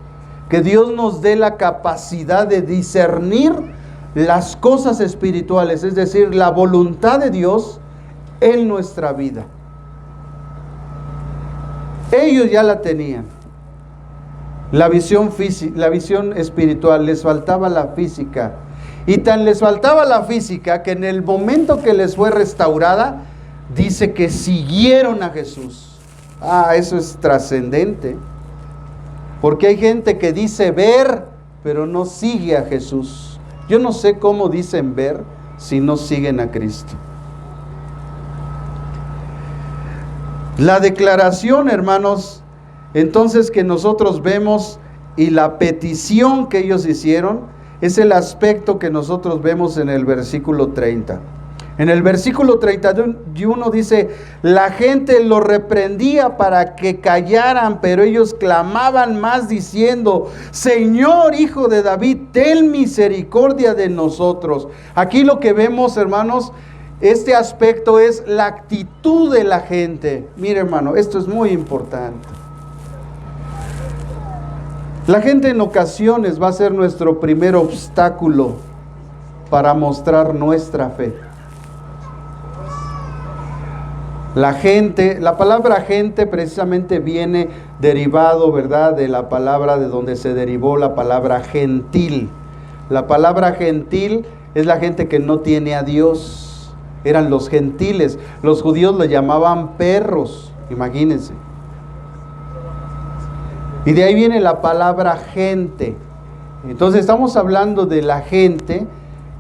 que Dios nos dé la capacidad de discernir las cosas espirituales, es decir, la voluntad de Dios en nuestra vida. Ellos ya la tenían, la visión física, la visión espiritual, les faltaba la física. Y tan les faltaba la física que en el momento que les fue restaurada, dice que siguieron a Jesús. Eso es trascendente. Porque hay gente que dice ver, pero no sigue a Jesús. Yo no sé cómo dicen ver si no siguen a Cristo. La declaración, hermanos, entonces que nosotros vemos y la petición que ellos hicieron, es el aspecto que nosotros vemos en el versículo 30. En el versículo 31 dice, la gente los reprendía para que callaran, pero ellos clamaban más diciendo, Señor, Hijo de David, ten misericordia de nosotros. Aquí lo que vemos, hermanos, este aspecto es la actitud de la gente. Mire, hermano, esto es muy importante. La gente en ocasiones va a ser nuestro primer obstáculo para mostrar nuestra fe. La palabra gente precisamente viene derivado, ¿verdad?, de la palabra de donde se derivó la palabra gentil. La palabra gentil es la gente que no tiene a Dios. Eran los gentiles. Los judíos le llamaban perros, imagínense. Y de ahí viene la palabra gente. Entonces estamos hablando de la gente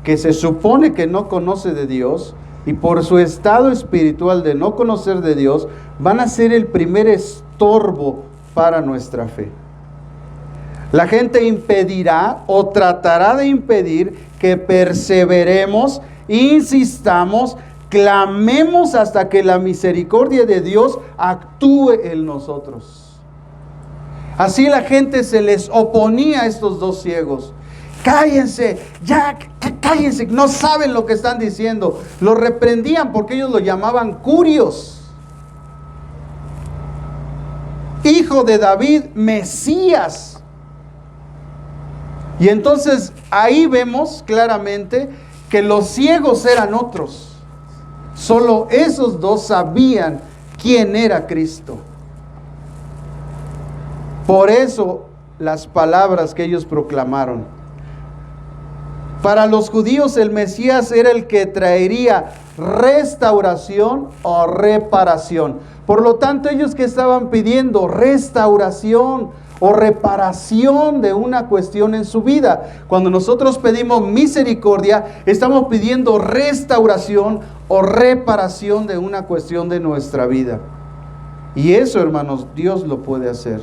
que se supone que no conoce de Dios, y por su estado espiritual de no conocer de Dios, van a ser el primer estorbo para nuestra fe. La gente impedirá o tratará de impedir que perseveremos, insistamos, clamemos hasta que la misericordia de Dios actúe en nosotros. Así la gente se les oponía a estos dos ciegos. Cállense, ya, cállense, no saben lo que están diciendo. Los reprendían porque ellos lo llamaban curios. Hijo de David, Mesías. Y entonces ahí vemos claramente que los ciegos eran otros. Solo esos dos sabían quién era Cristo. Por eso las palabras que ellos proclamaron. Para los judíos el Mesías era el que traería restauración o reparación. Por lo tanto, ellos que estaban pidiendo restauración o reparación de una cuestión en su vida. Cuando nosotros pedimos misericordia, estamos pidiendo restauración o reparación de una cuestión de nuestra vida. Y eso, hermanos, Dios lo puede hacer.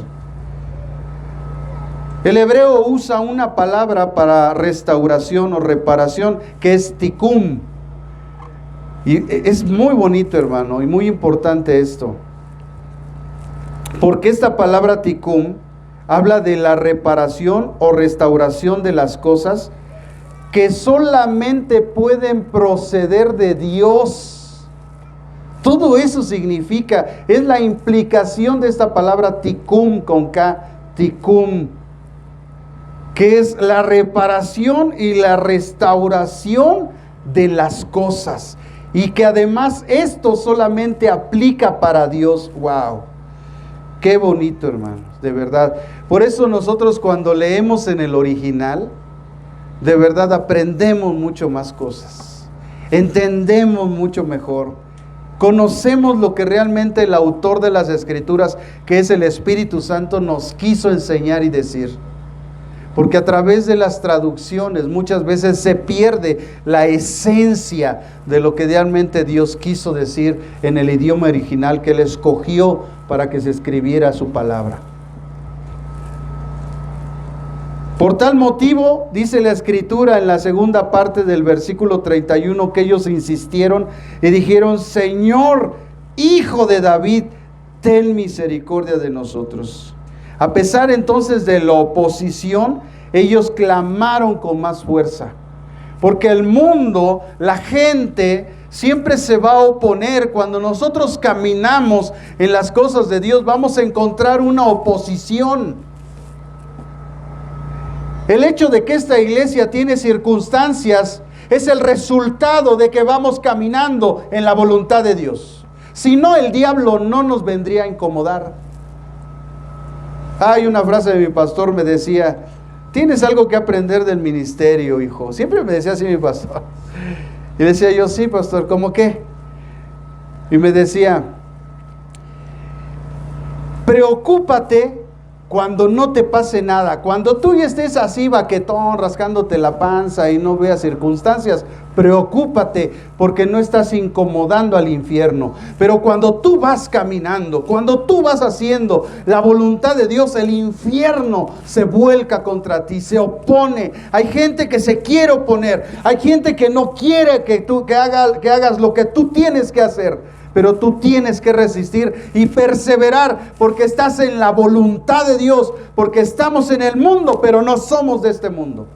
El hebreo usa una palabra para restauración o reparación que es tikkun. Y es muy bonito, hermano, y muy importante esto. Porque esta palabra tikkun habla de la reparación o restauración de las cosas que solamente pueden proceder de Dios. Todo eso significa, es la implicación de esta palabra tikkun con K, tikkun, que es la reparación y la restauración de las cosas, y que además esto solamente aplica para Dios. ¡Wow! ¡Qué bonito, hermanos! De verdad. Por eso nosotros cuando leemos en el original, de verdad aprendemos mucho más cosas, entendemos mucho mejor, conocemos lo que realmente el autor de las Escrituras, que es el Espíritu Santo, nos quiso enseñar y decir. Porque a través de las traducciones muchas veces se pierde la esencia de lo que realmente Dios quiso decir en el idioma original que Él escogió para que se escribiera su palabra. Por tal motivo, dice la Escritura en la segunda parte del versículo 31, que ellos insistieron y dijeron: Señor, Hijo de David, ten misericordia de nosotros. A pesar entonces de la oposición, ellos clamaron con más fuerza. Porque el mundo, la gente, siempre se va a oponer. Cuando nosotros caminamos en las cosas de Dios, vamos a encontrar una oposición. El hecho de que esta iglesia tiene circunstancias es el resultado de que vamos caminando en la voluntad de Dios. Si no, el diablo no nos vendría a incomodar. Hay una frase de mi pastor, me decía: tienes algo que aprender del ministerio, hijo. Siempre me decía así mi pastor. Y decía yo: sí, pastor, ¿cómo qué? Y me decía: preocúpate cuando no te pase nada. Cuando tú ya estés así baquetón, rascándote la panza y no veas circunstancias, preocúpate porque no estás incomodando al infierno. Pero cuando tú vas caminando, cuando tú vas haciendo la voluntad de Dios, el infierno se vuelca contra ti, se opone. Hay gente que se quiere oponer, hay gente que no quiere que hagas lo que tú tienes que hacer. Pero tú tienes que resistir y perseverar porque estás en la voluntad de Dios, porque estamos en el mundo, pero no somos de este mundo.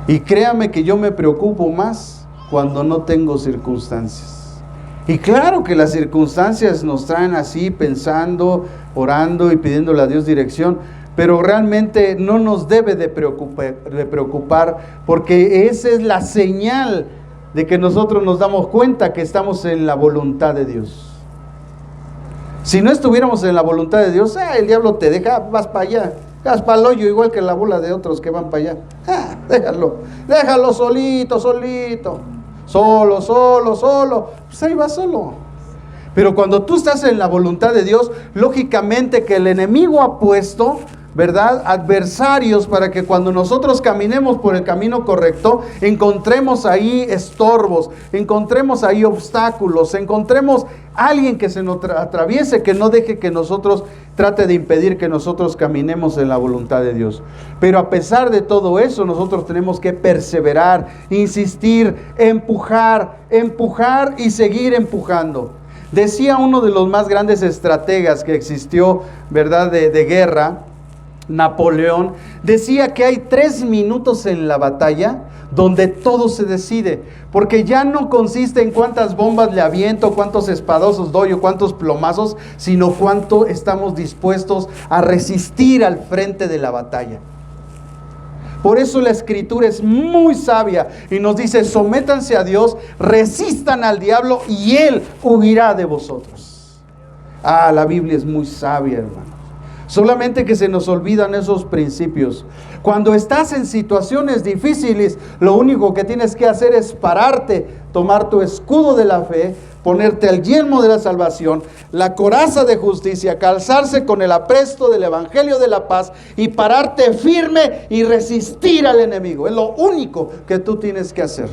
Y créame que yo me preocupo más cuando no tengo circunstancias. Y claro que las circunstancias nos traen así, pensando, orando y pidiéndole a Dios dirección, pero realmente no nos debe de preocupar, porque esa es la señal de que nosotros nos damos cuenta que estamos en la voluntad de Dios. Si no estuviéramos en la voluntad de Dios, el diablo te deja, vas para allá, vas para el hoyo, igual que la bola de otros que van para allá. Déjalo solito, solo, pues ahí va solo. Pero cuando tú estás en la voluntad de Dios, lógicamente que el enemigo ha puesto, ¿verdad?, adversarios para que cuando nosotros caminemos por el camino correcto, encontremos ahí estorbos, encontremos ahí obstáculos, encontremos alguien que se nos atraviese, que no deje que nosotros trate de impedir que nosotros caminemos en la voluntad de Dios. Pero a pesar de todo eso, nosotros tenemos que perseverar, insistir, empujar y seguir empujando. Decía uno de los más grandes estrategas que existió, ¿verdad?, de guerra, Napoleón, decía que hay 3 minutos en la batalla donde todo se decide, porque ya no consiste en cuántas bombas le aviento, cuántos espadazos doy o cuántos plomazos, sino cuánto estamos dispuestos a resistir al frente de la batalla. Por eso la Escritura es muy sabia y nos dice: sométanse a Dios, resistan al diablo y Él huirá de vosotros. La Biblia es muy sabia, hermano. Solamente que se nos olvidan esos principios. Cuando estás en situaciones difíciles, lo único que tienes que hacer es pararte, tomar tu escudo de la fe, ponerte el yelmo de la salvación, la coraza de justicia, calzarse con el apresto del evangelio de la paz y pararte firme y resistir al enemigo. Es lo único que tú tienes que hacer.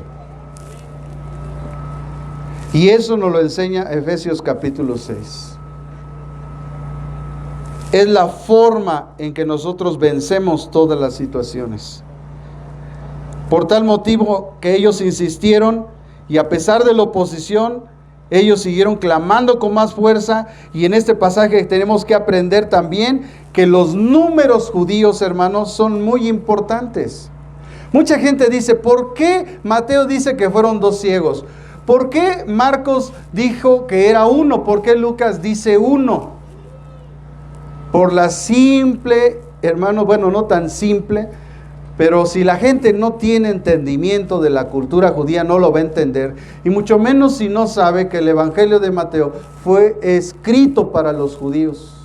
Y eso nos lo enseña Efesios capítulo 6. Es la forma en que nosotros vencemos todas las situaciones. Por tal motivo que ellos insistieron, y a pesar de la oposición, ellos siguieron clamando con más fuerza. Y en este pasaje tenemos que aprender también que los números judíos, hermanos, son muy importantes. Mucha gente dice: ¿por qué Mateo dice que fueron 2 ciegos? ¿Por qué Marcos dijo que era 1? ¿Por qué Lucas dice 1? Por la simple, hermano, bueno, no tan simple, pero si la gente no tiene entendimiento de la cultura judía, no lo va a entender, y mucho menos si no sabe que el Evangelio de Mateo fue escrito para los judíos.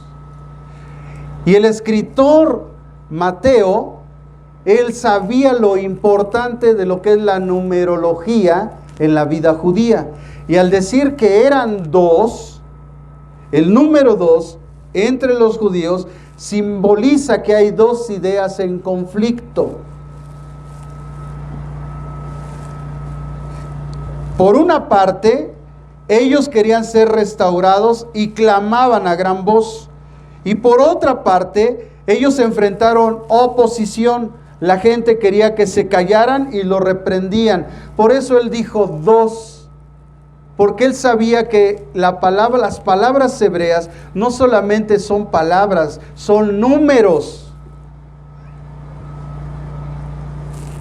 Y el escritor Mateo, él sabía lo importante de lo que es la numerología en la vida judía, y al decir que eran 2, el número 2, entre los judíos, simboliza que hay 2 ideas en conflicto. Por una parte, ellos querían ser restaurados y clamaban a gran voz. Y por otra parte, Ellos enfrentaron oposición. La gente quería que se callaran y lo reprendían. Por eso él dijo 2. Porque él sabía que las palabras hebreas no solamente son palabras, son números.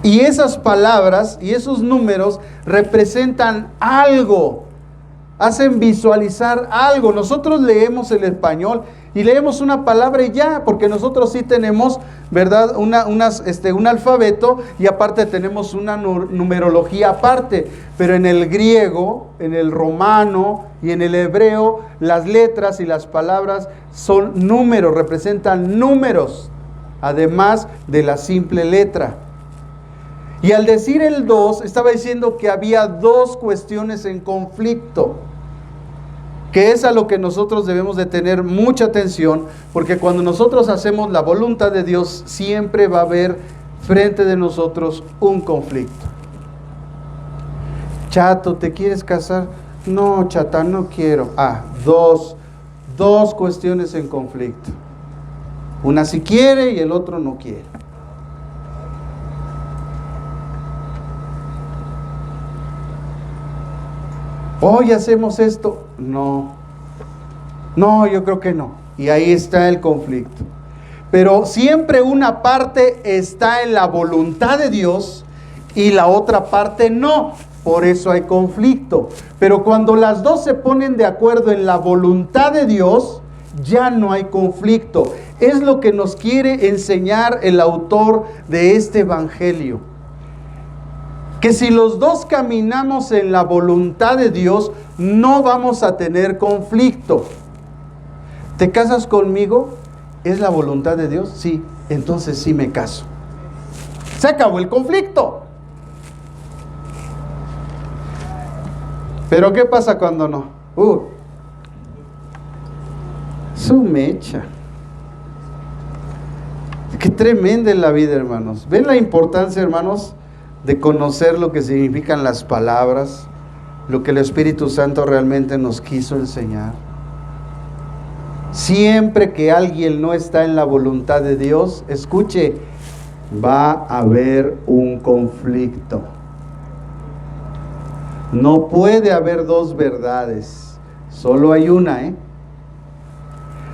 Y esas palabras y esos números representan algo, hacen visualizar algo. Nosotros leemos el español y leemos una palabra y ya, porque nosotros sí tenemos, ¿verdad?, un alfabeto y aparte tenemos una numerología aparte. Pero en el griego, en el romano y en el hebreo, las letras y las palabras son números, representan números, además de la simple letra. Y al decir el 2, estaba diciendo que había 2 cuestiones en conflicto, que es a lo que nosotros debemos de tener mucha atención, porque cuando nosotros hacemos la voluntad de Dios, siempre va a haber frente de nosotros un conflicto. Chato, ¿te quieres casar? No, chata, no quiero. Dos cuestiones en conflicto. Una sí quiere y el otro no quiere. Hoy hacemos esto. No, yo creo que no. Y ahí está el conflicto. Pero siempre una parte está en la voluntad de Dios y la otra parte no. Por eso hay conflicto. Pero cuando las dos se ponen de acuerdo en la voluntad de Dios, ya no hay conflicto. Es lo que nos quiere enseñar el autor de este evangelio. Que si los dos caminamos en la voluntad de Dios, no vamos a tener conflicto. ¿Te casas conmigo? ¿Es la voluntad de Dios? Sí, entonces sí me caso. Se acabó el conflicto. Pero ¿qué pasa cuando no? Su mecha. Qué tremenda es la vida, hermanos. ¿Ven la importancia, hermanos, de conocer lo que significan las palabras, lo que el Espíritu Santo realmente nos quiso enseñar? Siempre que alguien no está en la voluntad de Dios, escuche, va a haber un conflicto. No puede haber 2 verdades, solo hay una,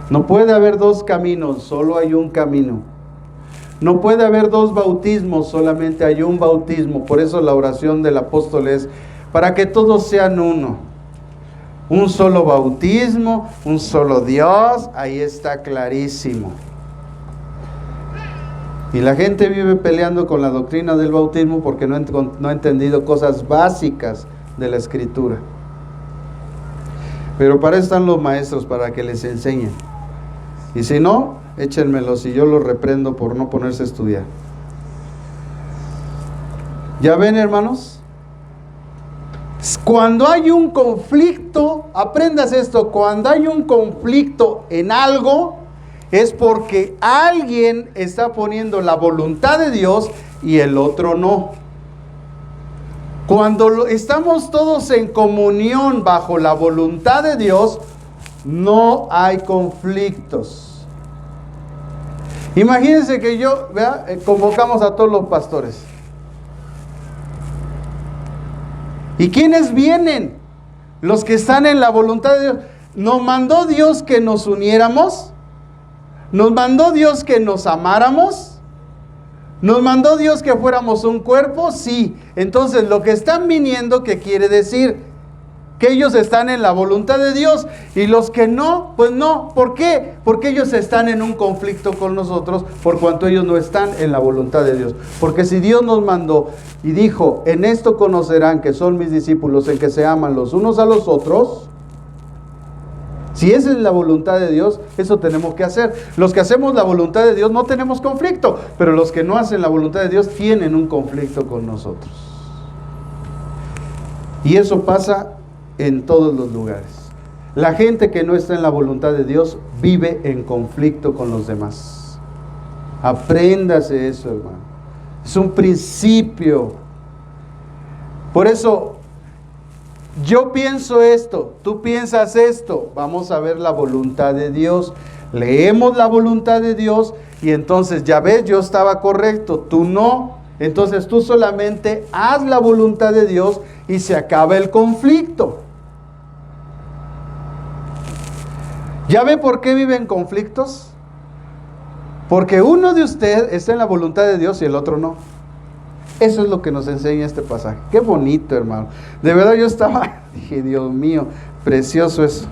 No puede haber 2 caminos, solo hay un camino. No puede haber 2 bautismos, solamente hay un bautismo. Por eso la oración del apóstol es para que todos sean uno. Un solo bautismo, un solo Dios, ahí está clarísimo. Y la gente vive peleando con la doctrina del bautismo porque no ha entendido cosas básicas de la Escritura. Pero para eso están los maestros, para que les enseñen. Y si no, échenmelos y yo los reprendo por no ponerse a estudiar. ¿Ya ven, hermanos? Cuando hay un conflicto, aprendas esto, cuando hay un conflicto en algo, es porque alguien está poniendo la voluntad de Dios y el otro no. Cuando estamos todos en comunión bajo la voluntad de Dios, no hay conflictos. Imagínense que convocamos a todos los pastores. ¿Y quiénes vienen? Los que están en la voluntad de Dios. ¿Nos mandó Dios que nos uniéramos? ¿Nos mandó Dios que nos amáramos? ¿Nos mandó Dios que fuéramos un cuerpo? Sí. Entonces lo que están viniendo, ¿qué quiere decir? Que ellos están en la voluntad de Dios, y los que no, pues no. ¿Por qué? Porque ellos están en un conflicto con nosotros, por cuanto ellos no están en la voluntad de Dios. Porque si Dios nos mandó y dijo, en esto conocerán que son mis discípulos, en que se aman los unos a los otros, si esa es la voluntad de Dios, eso tenemos que hacer. Los que hacemos la voluntad de Dios no tenemos conflicto, pero los que no hacen la voluntad de Dios tienen un conflicto con nosotros. Y eso pasa en todos los lugares. La gente que no está en la voluntad de Dios vive en conflicto con los demás. Apréndase eso, hermano. Es un principio. Por eso, yo pienso esto, tú piensas esto. Vamos a ver la voluntad de Dios. Leemos la voluntad de Dios y entonces ya ves, yo estaba correcto, tú no. Entonces tú solamente haz la voluntad de Dios y se acaba el conflicto. ¿Ya ve por qué viven conflictos? Porque uno de ustedes está en la voluntad de Dios y el otro no. Eso es lo que nos enseña este pasaje. Qué bonito, hermano. De verdad yo dije, Dios mío, precioso eso.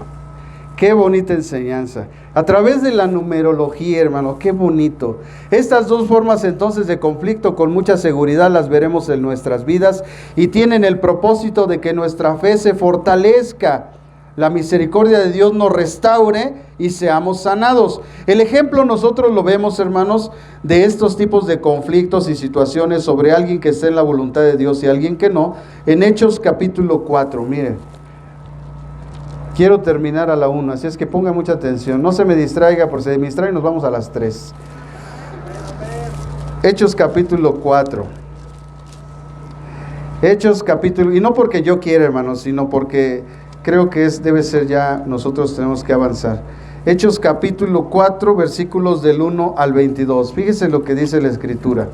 Qué bonita enseñanza. A través de la numerología, hermano, qué bonito. Estas dos formas entonces de conflicto con mucha seguridad las veremos en nuestras vidas y tienen el propósito de que nuestra fe se fortalezca, la misericordia de Dios nos restaure y seamos sanados. El ejemplo nosotros lo vemos, hermanos, de estos tipos de conflictos y situaciones sobre alguien que esté en la voluntad de Dios y alguien que no, en Hechos capítulo 4, miren. Quiero terminar a la 1, así es que ponga mucha atención. No se me distraiga, porque si me distrae nos vamos a las 3. Hechos capítulo 4. Hechos capítulo, y no porque yo quiera, hermanos, sino porque creo que debe ser ya, nosotros tenemos que avanzar. Hechos capítulo 4, versículos del 1 al 22. Fíjese lo que dice la Escritura.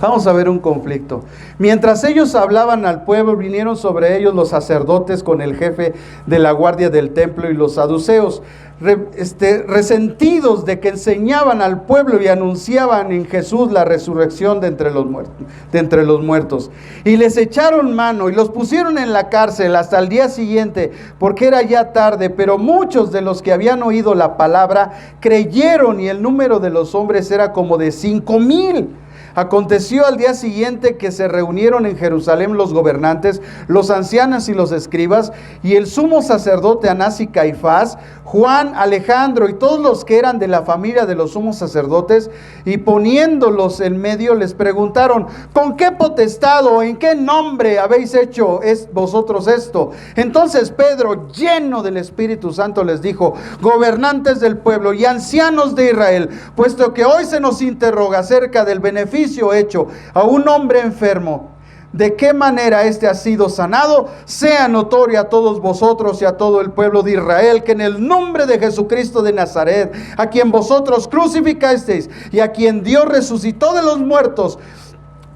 Vamos a ver un conflicto. Mientras ellos hablaban al pueblo, vinieron sobre ellos los sacerdotes con el jefe de la guardia del templo y los saduceos, resentidos de que enseñaban al pueblo y anunciaban en Jesús la resurrección de entre los muertos. Y les echaron mano y los pusieron en la cárcel hasta el día siguiente, porque era ya tarde, pero muchos de los que habían oído la palabra creyeron y el número de los hombres era como de 5,000. Aconteció al día siguiente que se reunieron en Jerusalén los gobernantes, los ancianos y los escribas, y el sumo sacerdote Anás y Caifás, Juan, Alejandro y todos los que eran de la familia de los sumos sacerdotes, y poniéndolos en medio les preguntaron: ¿con qué potestad o en qué nombre habéis hecho vosotros esto? Entonces Pedro, lleno del Espíritu Santo, les dijo: gobernantes del pueblo y ancianos de Israel, puesto que hoy se nos interroga acerca del beneficio hecho a un hombre enfermo, de qué manera éste ha sido sanado, sea notorio a todos vosotros y a todo el pueblo de Israel, que en el nombre de Jesucristo de Nazaret, a quien vosotros crucificasteis y a quien Dios resucitó de los muertos,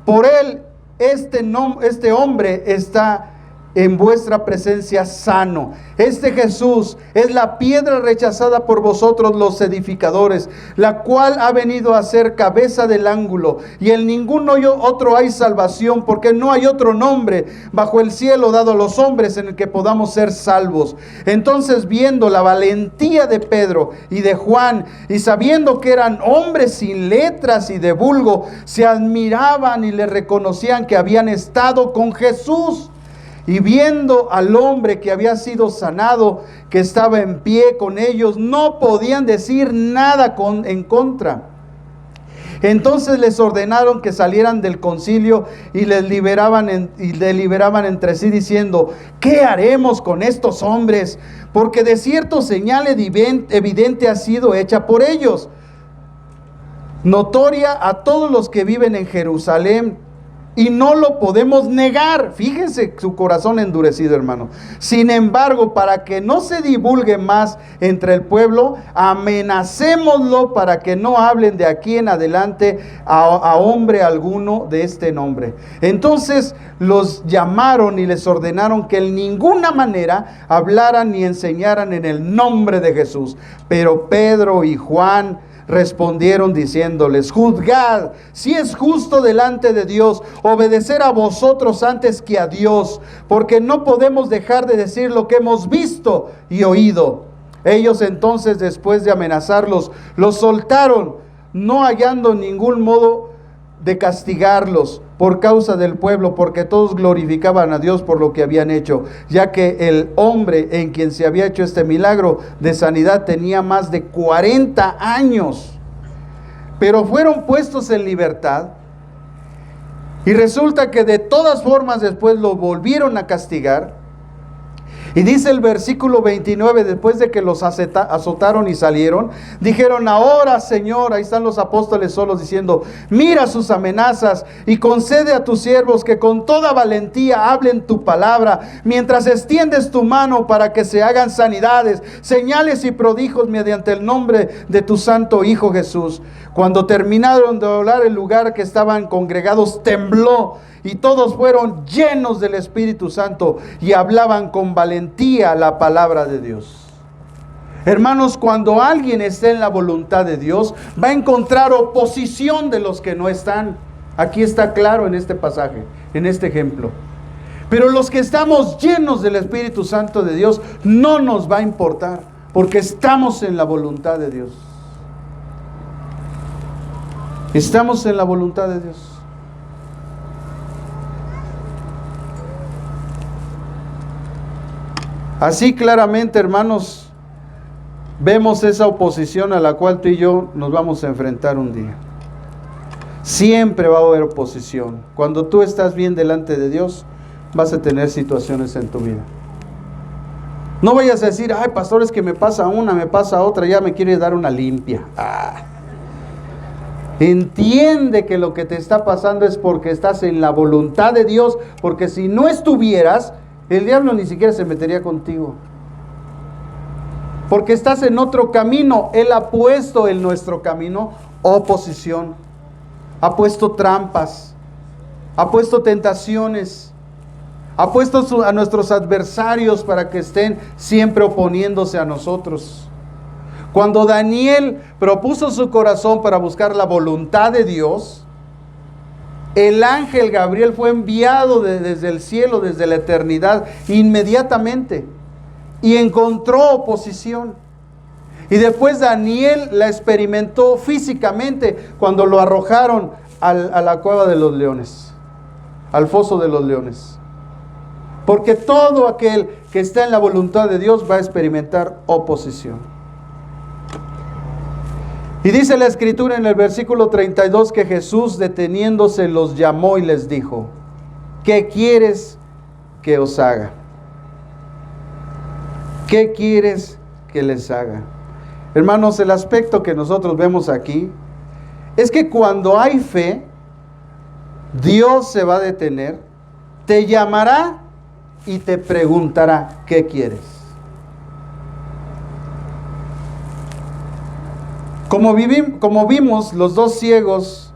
por él este hombre está en vuestra presencia sano. Este Jesús es la piedra rechazada por vosotros los edificadores, la cual ha venido a ser cabeza del ángulo, y en ningún otro hay salvación, porque no hay otro nombre bajo el cielo dado a los hombres en el que podamos ser salvos. Entonces, viendo la valentía de Pedro y de Juan, y sabiendo que eran hombres sin letras y de vulgo, se admiraban y le reconocían que habían estado con Jesús. Y viendo al hombre que había sido sanado, que estaba en pie con ellos, no podían decir nada en contra. Entonces les ordenaron que salieran del concilio y deliberaban entre sí diciendo: ¿qué haremos con estos hombres? Porque de cierto señal evidente ha sido hecha por ellos, notoria a todos los que viven en Jerusalén, y no lo podemos negar. Fíjense su corazón endurecido, hermano. Sin embargo, para que no se divulgue más entre el pueblo, amenacémoslo para que no hablen de aquí en adelante a hombre alguno de este nombre. Entonces los llamaron y les ordenaron que en ninguna manera hablaran ni enseñaran en el nombre de Jesús. Pero Pedro y Juan respondieron diciéndoles: juzgad si es justo delante de Dios obedecer a vosotros antes que a Dios, porque no podemos dejar de decir lo que hemos visto y oído. Ellos entonces, después de amenazarlos, los soltaron, no hallando ningún modo de castigarlos por causa del pueblo, porque todos glorificaban a Dios por lo que habían hecho, ya que el hombre en quien se había hecho este milagro de sanidad tenía más de 40 años. Pero fueron puestos en libertad, y resulta que de todas formas después lo volvieron a castigar. Y dice el versículo 29, después de que los azotaron y salieron, dijeron: ahora, Señor, ahí están los apóstoles solos diciendo: mira sus amenazas y concede a tus siervos que con toda valentía hablen tu palabra, mientras extiendes tu mano para que se hagan sanidades, señales y prodigios mediante el nombre de tu santo Hijo Jesús. Cuando terminaron de hablar, el lugar que estaban congregados tembló, y todos fueron llenos del Espíritu Santo y hablaban con valentía la palabra de Dios. Hermanos, cuando alguien está en la voluntad de Dios, va a encontrar oposición de los que no están. Aquí está claro en este pasaje, en este ejemplo. Pero los que estamos llenos del Espíritu Santo de Dios, no nos va a importar, porque estamos en la voluntad de Dios. Estamos en la voluntad de Dios. Así claramente, hermanos, vemos esa oposición a la cual tú y yo nos vamos a enfrentar un día. Siempre va a haber oposición. Cuando tú estás bien delante de Dios, vas a tener situaciones en tu vida. No vayas a decir: ay, pastor, es que me pasa una, me pasa otra, ya me quiere dar una limpia. Entiende que lo que te está pasando es porque estás en la voluntad de Dios, porque si no estuvieras, el diablo ni siquiera se metería contigo. Porque estás en otro camino. Él ha puesto en nuestro camino oposición. Ha puesto trampas. Ha puesto tentaciones. Ha puesto a nuestros adversarios para que estén siempre oponiéndose a nosotros. Cuando Daniel propuso su corazón para buscar la voluntad de Dios, el ángel Gabriel fue enviado desde el cielo, desde la eternidad, inmediatamente, y encontró oposición. Y después Daniel la experimentó físicamente cuando lo arrojaron a la cueva de los leones, al foso de los leones. Porque todo aquel que está en la voluntad de Dios va a experimentar oposición. Y dice la Escritura en el versículo 32 que Jesús, deteniéndose, los llamó y les dijo: ¿qué quieres que os haga? ¿Qué quieres que les haga? Hermanos, el aspecto que nosotros vemos aquí es que cuando hay fe, Dios se va a detener, te llamará y te preguntará: ¿qué quieres? Como vimos, los dos ciegos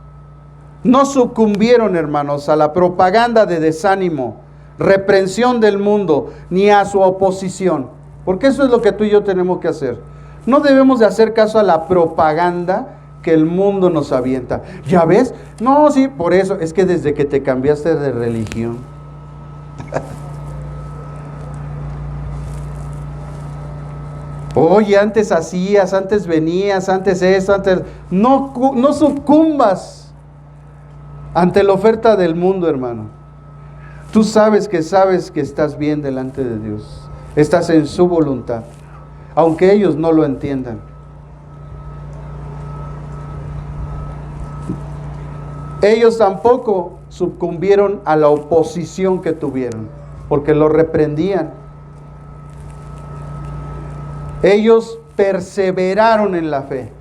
no sucumbieron, hermanos, a la propaganda de desánimo, reprensión del mundo, ni a su oposición. Porque eso es lo que tú y yo tenemos que hacer. No debemos de hacer caso a la propaganda que el mundo nos avienta. ¿Ya ves? No, sí, por eso. Es que desde que te cambiaste de religión. Oye, antes hacías, antes venías, antes esto, antes... No sucumbas ante la oferta del mundo, hermano. Tú sabes que estás bien delante de Dios. Estás en su voluntad, aunque ellos no lo entiendan. Ellos tampoco sucumbieron a la oposición que tuvieron, porque lo reprendían. Ellos perseveraron en la fe.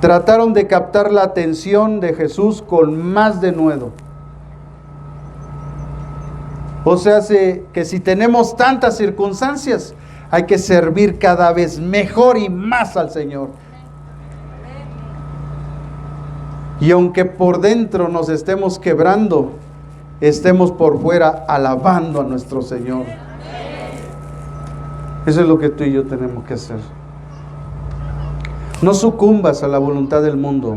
Trataron de captar la atención de Jesús con más denuedo. O sea, que si tenemos tantas circunstancias, hay que servir cada vez mejor y más al Señor. Y aunque por dentro nos estemos quebrando, estemos por fuera alabando a nuestro Señor. Eso es lo que tú y yo tenemos que hacer. No sucumbas a la voluntad del mundo.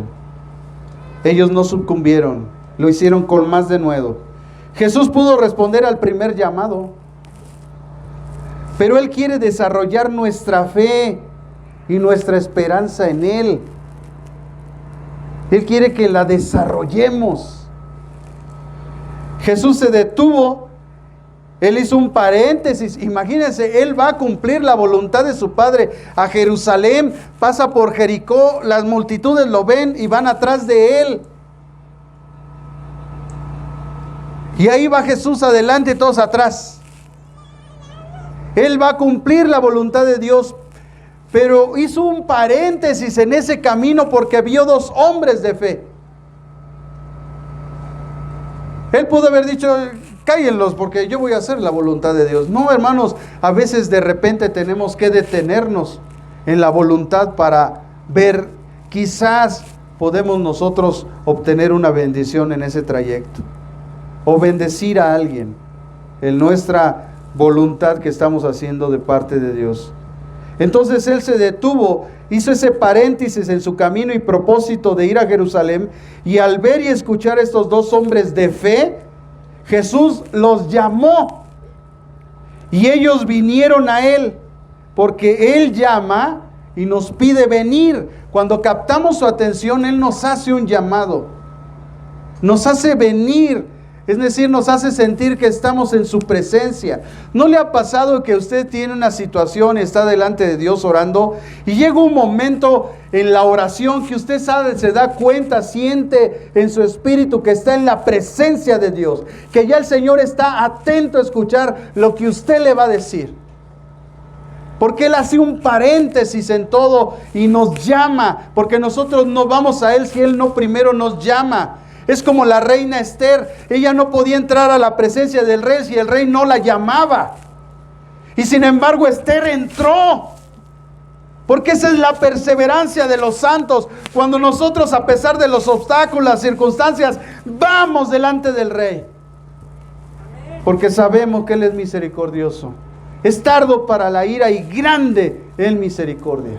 Ellos no sucumbieron, lo hicieron con más denuedo. Jesús pudo responder al primer llamado, pero Él quiere desarrollar nuestra fe y nuestra esperanza en Él. Él quiere que la desarrollemos. Jesús se detuvo. Él hizo un paréntesis. Imagínense, Él va a cumplir la voluntad de su Padre a Jerusalén, pasa por Jericó, las multitudes lo ven y van atrás de Él. Y ahí va Jesús adelante y todos atrás. Él va a cumplir la voluntad de Dios, pero hizo un paréntesis en ese camino porque vio dos hombres de fe. Él pudo haber dicho, cállenlos porque yo voy a hacer la voluntad de Dios. No, hermanos, a veces de repente tenemos que detenernos en la voluntad para ver, quizás podemos nosotros obtener una bendición en ese trayecto o bendecir a alguien en nuestra voluntad que estamos haciendo de parte de Dios. Entonces él se detuvo, hizo ese paréntesis en su camino y propósito de ir a Jerusalén, y al ver y escuchar a estos dos hombres de fe, Jesús los llamó y ellos vinieron a él, porque él llama y nos pide venir. Cuando captamos su atención, él nos hace un llamado, nos hace venir. Es decir, nos hace sentir que estamos en su presencia. ¿No le ha pasado que usted tiene una situación, está delante de Dios orando, y llega un momento en la oración que usted sabe, se da cuenta, siente en su espíritu que está en la presencia de Dios, que ya el Señor está atento a escuchar lo que usted le va a decir? Porque Él hace un paréntesis en todo y nos llama, porque nosotros no vamos a Él si Él no primero nos llama. Es como la reina Esther, ella no podía entrar a la presencia del rey si el rey no la llamaba. Y sin embargo Esther entró, porque esa es la perseverancia de los santos. Cuando nosotros, a pesar de los obstáculos, las circunstancias, vamos delante del rey, porque sabemos que Él es misericordioso. Es tardo para la ira y grande en misericordia.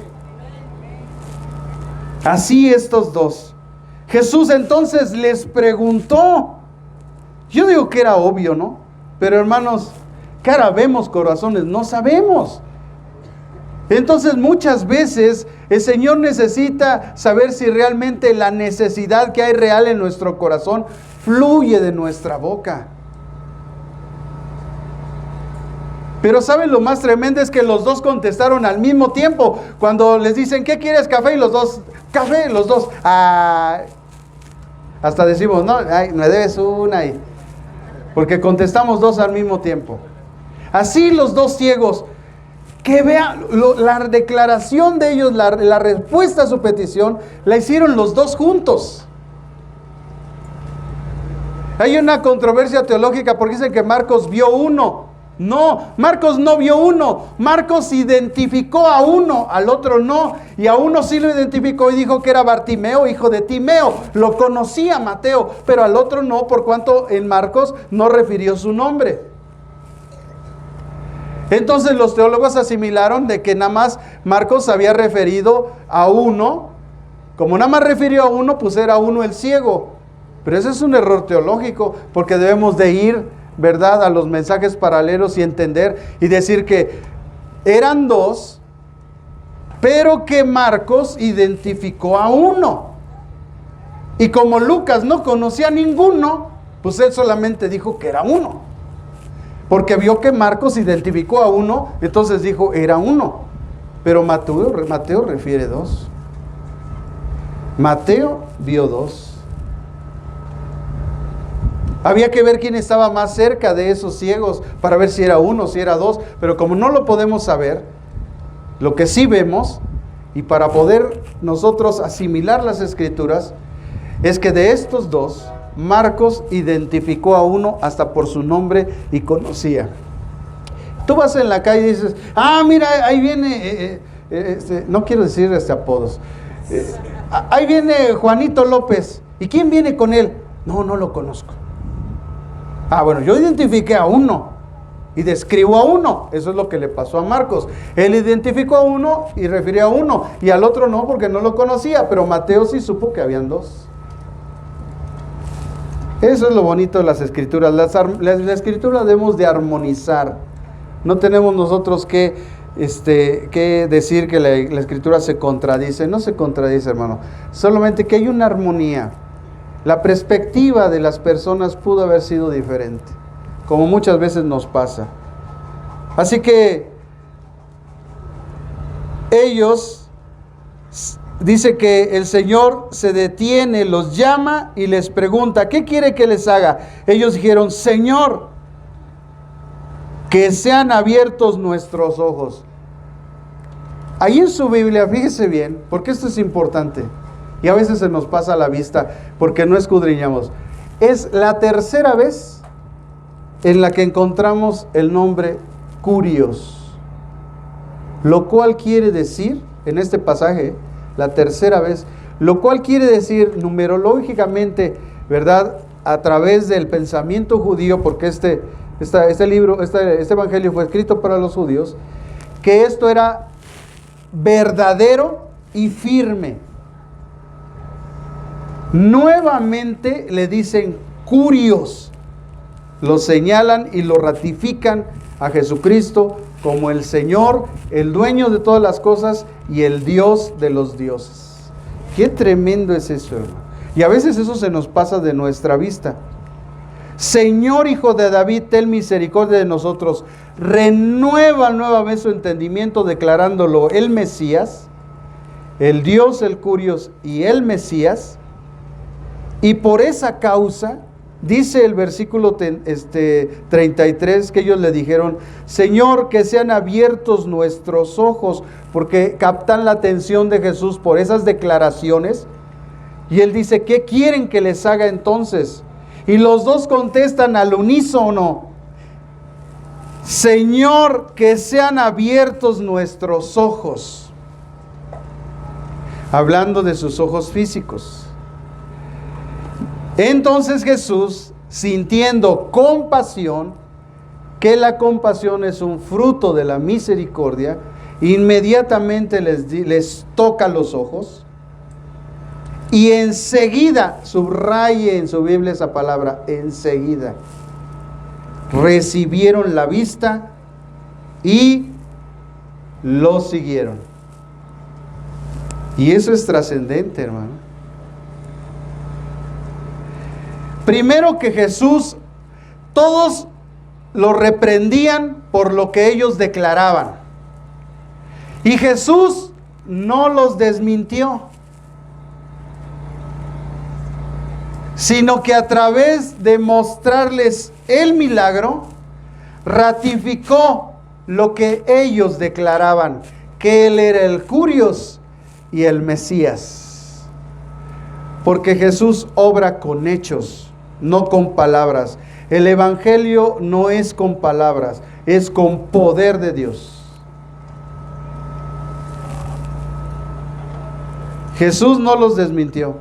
Así estos dos. Jesús entonces les preguntó. Yo digo que era obvio, ¿no? Pero hermanos, cara vemos, corazones no sabemos. Entonces muchas veces el Señor necesita saber si realmente la necesidad que hay real en nuestro corazón fluye de nuestra boca. Pero ¿saben lo más tremendo? Es que los dos contestaron al mismo tiempo. Cuando les dicen, ¿qué quieres? Café, y los dos, café, los dos. Hasta decimos, no, me debes una. Porque contestamos dos al mismo tiempo. Así los dos ciegos, que vean, la declaración de ellos, la respuesta a su petición, la hicieron los dos juntos. Hay una controversia teológica porque dicen que Marcos vio uno. No, Marcos no vio uno. Marcos identificó a uno, al otro no. Y a uno sí lo identificó y dijo que era Bartimeo, hijo de Timeo. Lo conocía Mateo, pero al otro no, por cuanto en Marcos no refirió su nombre. Entonces los teólogos asimilaron de que nada más Marcos había referido a uno. Como nada más refirió a uno, pues era uno el ciego. Pero ese es un error teológico, porque debemos de ir, ¿verdad?, a los mensajes paralelos y entender y decir que eran dos, pero que Marcos identificó a uno. Y como Lucas no conocía a ninguno, pues él solamente dijo que era uno. Porque vio que Marcos identificó a uno, entonces dijo era uno. Pero Mateo refiere dos. Mateo vio dos. Había que ver quién estaba más cerca de esos ciegos para ver si era uno, si era dos. Pero como no lo podemos saber, lo que sí vemos, y para poder nosotros asimilar las escrituras, es que de estos dos, Marcos identificó a uno hasta por su nombre y conocía. Tú vas en la calle y dices, mira, ahí viene, no quiero decir apodos, ahí viene Juanito López. ¿Y quién viene con él? No lo conozco. Bueno, yo identifiqué a uno y describo a uno. Eso es lo que le pasó a Marcos. Él identificó a uno y refirió a uno, y al otro no, porque no lo conocía, pero Mateo sí supo que habían dos. Eso es lo bonito de las escrituras. La escritura debemos de armonizar. No tenemos nosotros que decir que la escritura se contradice. No se contradice, hermano. Solamente que hay una armonía. La perspectiva de las personas pudo haber sido diferente, como muchas veces nos pasa. Así que ellos, dice que el Señor se detiene, los llama y les pregunta, ¿qué quiere que les haga? Ellos dijeron, Señor, Que sean abiertos nuestros ojos. Ahí en su Biblia, fíjese bien, porque esto es importante. Y a veces se nos pasa a la vista porque no escudriñamos. Es la tercera vez en la que encontramos el nombre Curios. Lo cual quiere decir, en este pasaje, la tercera vez, lo cual quiere decir numerológicamente, ¿verdad? A través del pensamiento judío, porque este evangelio fue escrito para los judíos, que esto era verdadero y firme. Nuevamente le dicen Curios, lo señalan y lo ratifican a Jesucristo como el Señor, el dueño de todas las cosas y el Dios de los dioses. Qué tremendo es eso, hermano. Y a veces eso se nos pasa de nuestra vista. Señor, Hijo de David, ten misericordia de nosotros. Renueva nuevamente su entendimiento declarándolo el Mesías, el Dios, el Curios y el Mesías. Y por esa causa, dice el versículo 33, que ellos le dijeron, Señor, que sean abiertos nuestros ojos, porque captan la atención de Jesús por esas declaraciones. Y él dice, ¿qué quieren que les haga entonces? Y los dos contestan al unísono, Señor, que sean abiertos nuestros ojos. Hablando de sus ojos físicos. Entonces Jesús, sintiendo compasión, que la compasión es un fruto de la misericordia, inmediatamente les toca los ojos y enseguida, subraye en su Biblia esa palabra, enseguida, recibieron la vista y lo siguieron. Y eso es trascendente, hermano. Primero que Jesús, todos lo reprendían por lo que ellos declaraban. Y Jesús no los desmintió, sino que a través de mostrarles el milagro, ratificó lo que ellos declaraban, que Él era el Curios y el Mesías. Porque Jesús obra con hechos, no con palabras. El evangelio no es con palabras, es con poder de Dios. Jesús no los desmintió.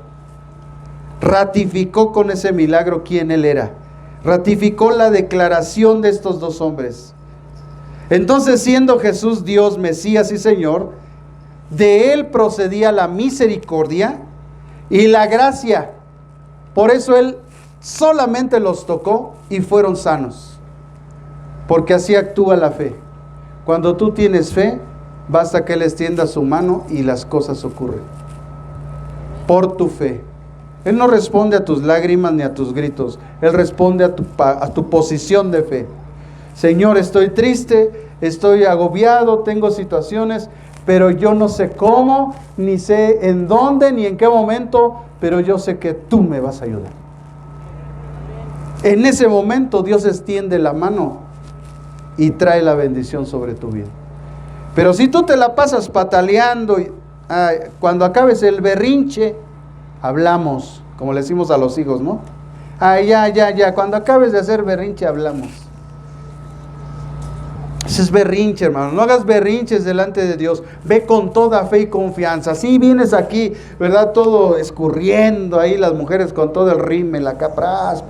Ratificó con ese milagro quién Él era. Ratificó la declaración de estos dos hombres. Entonces, siendo Jesús Dios, Mesías y Señor, de Él procedía la misericordia y la gracia. Por eso Él solamente los tocó y fueron sanos, porque así actúa la fe. Cuando tú tienes fe, basta que Él extienda su mano y las cosas ocurren por tu fe. Él no responde a tus lágrimas ni a tus gritos, Él responde a tu posición de fe. Señor, estoy triste, estoy agobiado, tengo situaciones, pero yo no sé cómo, ni sé en dónde, ni en qué momento, pero yo sé que tú me vas a ayudar. En ese momento Dios extiende la mano y trae la bendición sobre tu vida. Pero si tú te la pasas pataleando, cuando acabes el berrinche, hablamos, como le decimos a los hijos, ¿no? Ya, cuando acabes de hacer berrinche, hablamos. Ese es berrinche, hermano. No hagas berrinches delante de Dios. Ve con toda fe y confianza. Si vienes aquí, ¿verdad? Todo escurriendo ahí, las mujeres con todo el rímel acá, pras.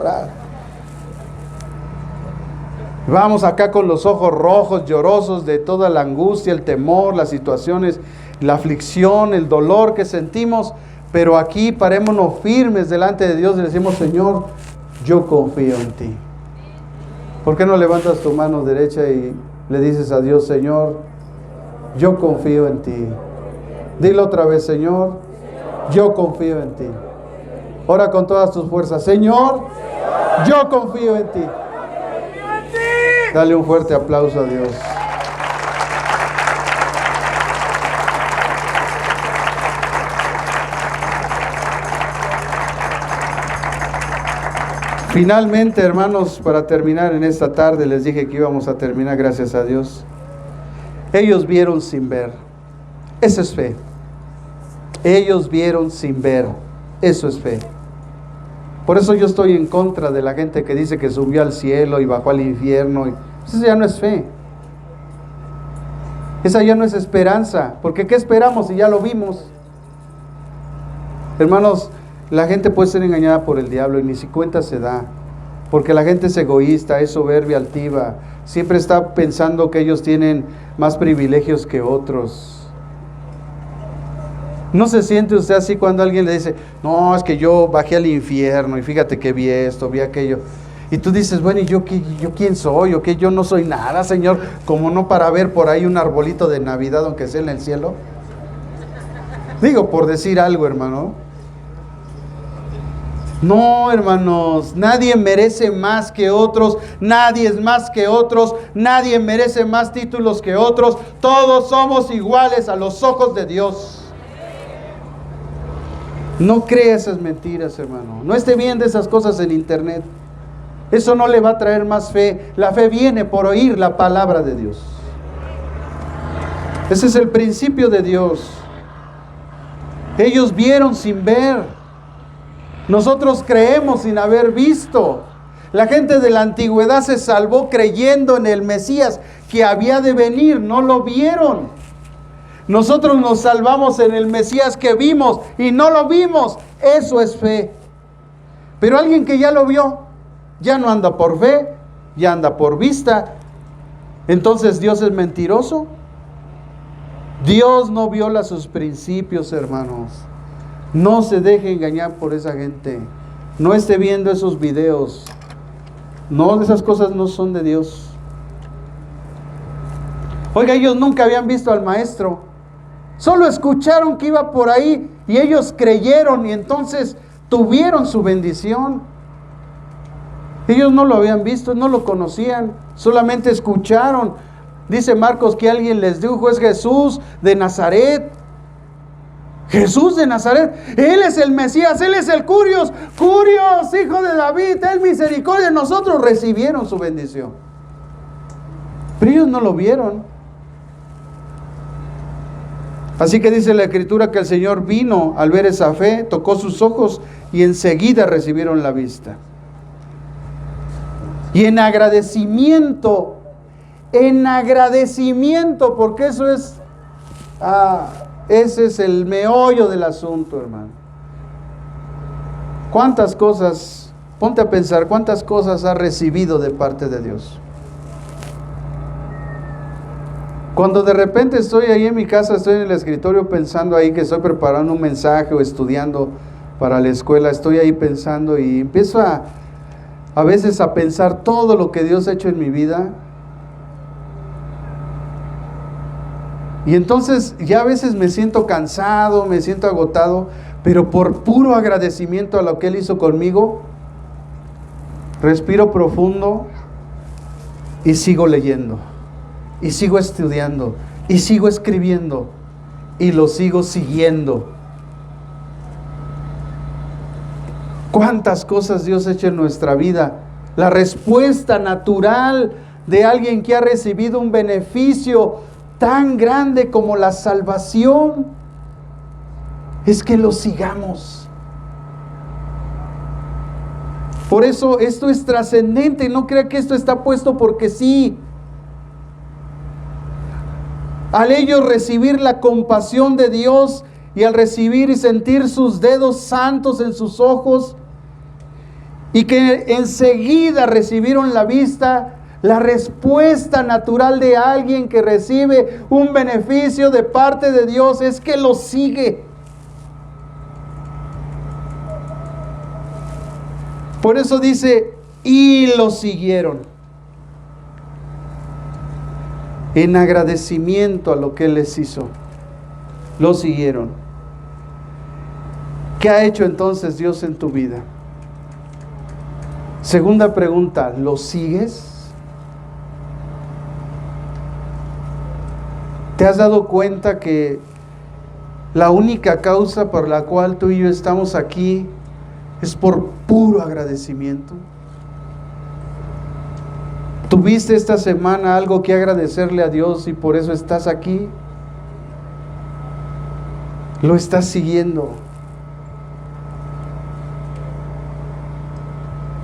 Vamos acá con los ojos rojos, llorosos de toda la angustia, el temor, las situaciones, la aflicción, el dolor que sentimos. Pero aquí parémonos firmes delante de Dios y le decimos, Señor, yo confío en ti. ¿Por qué no levantas tu mano derecha y le dices a Dios, Señor, yo confío en ti? Dilo otra vez, Señor, yo confío en ti. Ora con todas tus fuerzas, Señor, yo confío en ti. Dale un fuerte aplauso a Dios. Finalmente, hermanos, para terminar en esta tarde, les dije que íbamos a terminar, gracias a Dios. Ellos vieron sin ver. Eso es fe. Ellos vieron sin ver. Eso es fe. Por eso yo estoy en contra de la gente que dice que subió al cielo y bajó al infierno. Eso ya no es fe. Esa ya no es esperanza. Porque ¿qué esperamos si ya lo vimos? Hermanos, la gente puede ser engañada por el diablo y ni si cuenta se da. Porque la gente es egoísta, es soberbia, altiva. Siempre está pensando que ellos tienen más privilegios que otros. ¿No se siente usted así cuando alguien le dice, no, es que yo bajé al infierno y fíjate que vi esto, vi aquello? Y tú dices, bueno, ¿y yo quién soy? ¿O qué? Yo no soy nada, Señor, como no para ver por ahí un arbolito de Navidad, aunque sea en el cielo. Digo, por decir algo, hermano. No, hermanos, nadie merece más que otros, nadie es más que otros, nadie merece más títulos que otros, todos somos iguales a los ojos de Dios. No crea esas mentiras, hermano. No esté viendo esas cosas en internet. Eso no le va a traer más fe. La fe viene por oír la palabra de Dios. Ese es el principio de Dios. Ellos vieron sin ver. Nosotros creemos sin haber visto. La gente de la antigüedad se salvó creyendo en el Mesías que había de venir. No lo vieron. Nosotros nos salvamos en el Mesías que vimos y no lo vimos. Eso es fe. Pero alguien que ya lo vio, ya no anda por fe, ya anda por vista. Entonces, ¿Dios es mentiroso? Dios no viola sus principios, hermanos. No se deje engañar por esa gente. No esté viendo esos videos. No, esas cosas no son de Dios. Oiga, ellos nunca habían visto al maestro. Solo escucharon que iba por ahí y ellos creyeron y entonces tuvieron su bendición. Ellos no lo habían visto, no lo conocían, solamente escucharon. Dice Marcos que alguien les dijo, es Jesús de Nazaret. Jesús de Nazaret, Él es el Mesías, Él es el Curios, hijo de David, Él misericordia. Nosotros recibieron su bendición. Pero ellos no lo vieron. Así que dice la Escritura que el Señor vino al ver esa fe, tocó sus ojos y enseguida recibieron la vista. Y en agradecimiento, porque eso es, ese es el meollo del asunto, hermano. ¿Cuántas cosas, ponte a pensar, cuántas cosas has recibido de parte de Dios? Cuando de repente estoy ahí en mi casa, estoy en el escritorio pensando ahí que estoy preparando un mensaje o estudiando para la escuela, estoy ahí pensando y empiezo a veces a pensar todo lo que Dios ha hecho en mi vida. Y entonces ya a veces me siento cansado, me siento agotado, pero por puro agradecimiento a lo que Él hizo conmigo, respiro profundo y sigo leyendo. Y sigo estudiando, y sigo escribiendo, y lo sigo siguiendo. ¿Cuántas cosas Dios ha hecho en nuestra vida? La respuesta natural de alguien que ha recibido un beneficio tan grande como la salvación es que lo sigamos. Por eso esto es trascendente. No crea que esto está puesto porque sí. Al ellos recibir la compasión de Dios y al recibir y sentir sus dedos santos en sus ojos y que enseguida recibieron la vista, la respuesta natural de alguien que recibe un beneficio de parte de Dios es que lo sigue. Por eso dice, y lo siguieron. En agradecimiento a lo que Él les hizo, lo siguieron. ¿Qué ha hecho entonces Dios en tu vida? Segunda pregunta, ¿lo sigues? ¿Te has dado cuenta que la única causa por la cual tú y yo estamos aquí es por puro agradecimiento? ¿Tuviste esta semana algo que agradecerle a Dios y por eso estás aquí? ¿Lo estás siguiendo?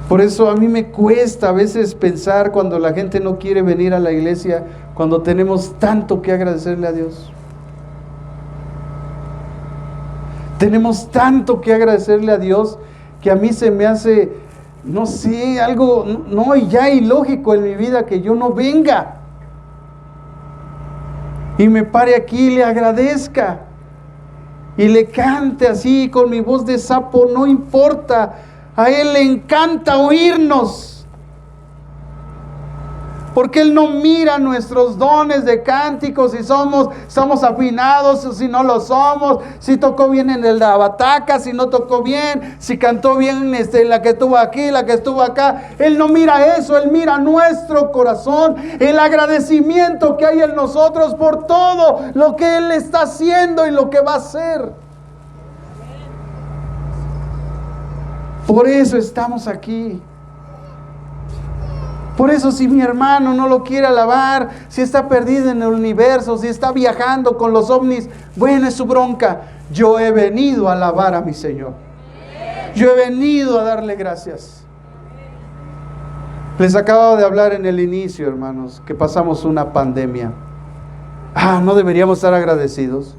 Por eso a mí me cuesta a veces pensar cuando la gente no quiere venir a la iglesia, cuando tenemos tanto que agradecerle a Dios. Tenemos tanto que agradecerle a Dios que a mí se me hace, no sé, algo ya ilógico en mi vida que yo no venga y me pare aquí y le agradezca y le cante así con mi voz de sapo, no importa. A Él le encanta oírnos, porque Él no mira nuestros dones de cánticos, si estamos afinados o si no lo somos, si tocó bien en la bataca, si no tocó bien, si cantó bien la que estuvo aquí, la que estuvo acá. Él no mira eso, Él mira nuestro corazón, el agradecimiento que hay en nosotros por todo lo que Él está haciendo y lo que va a hacer. Por eso estamos aquí. Por eso si mi hermano no lo quiere alabar, si está perdido en el universo, si está viajando con los ovnis, bueno, es su bronca. Yo he venido a alabar a mi Señor. Yo he venido a darle gracias. Les acabo de hablar en el inicio, hermanos, que pasamos una pandemia. ¿No deberíamos estar agradecidos?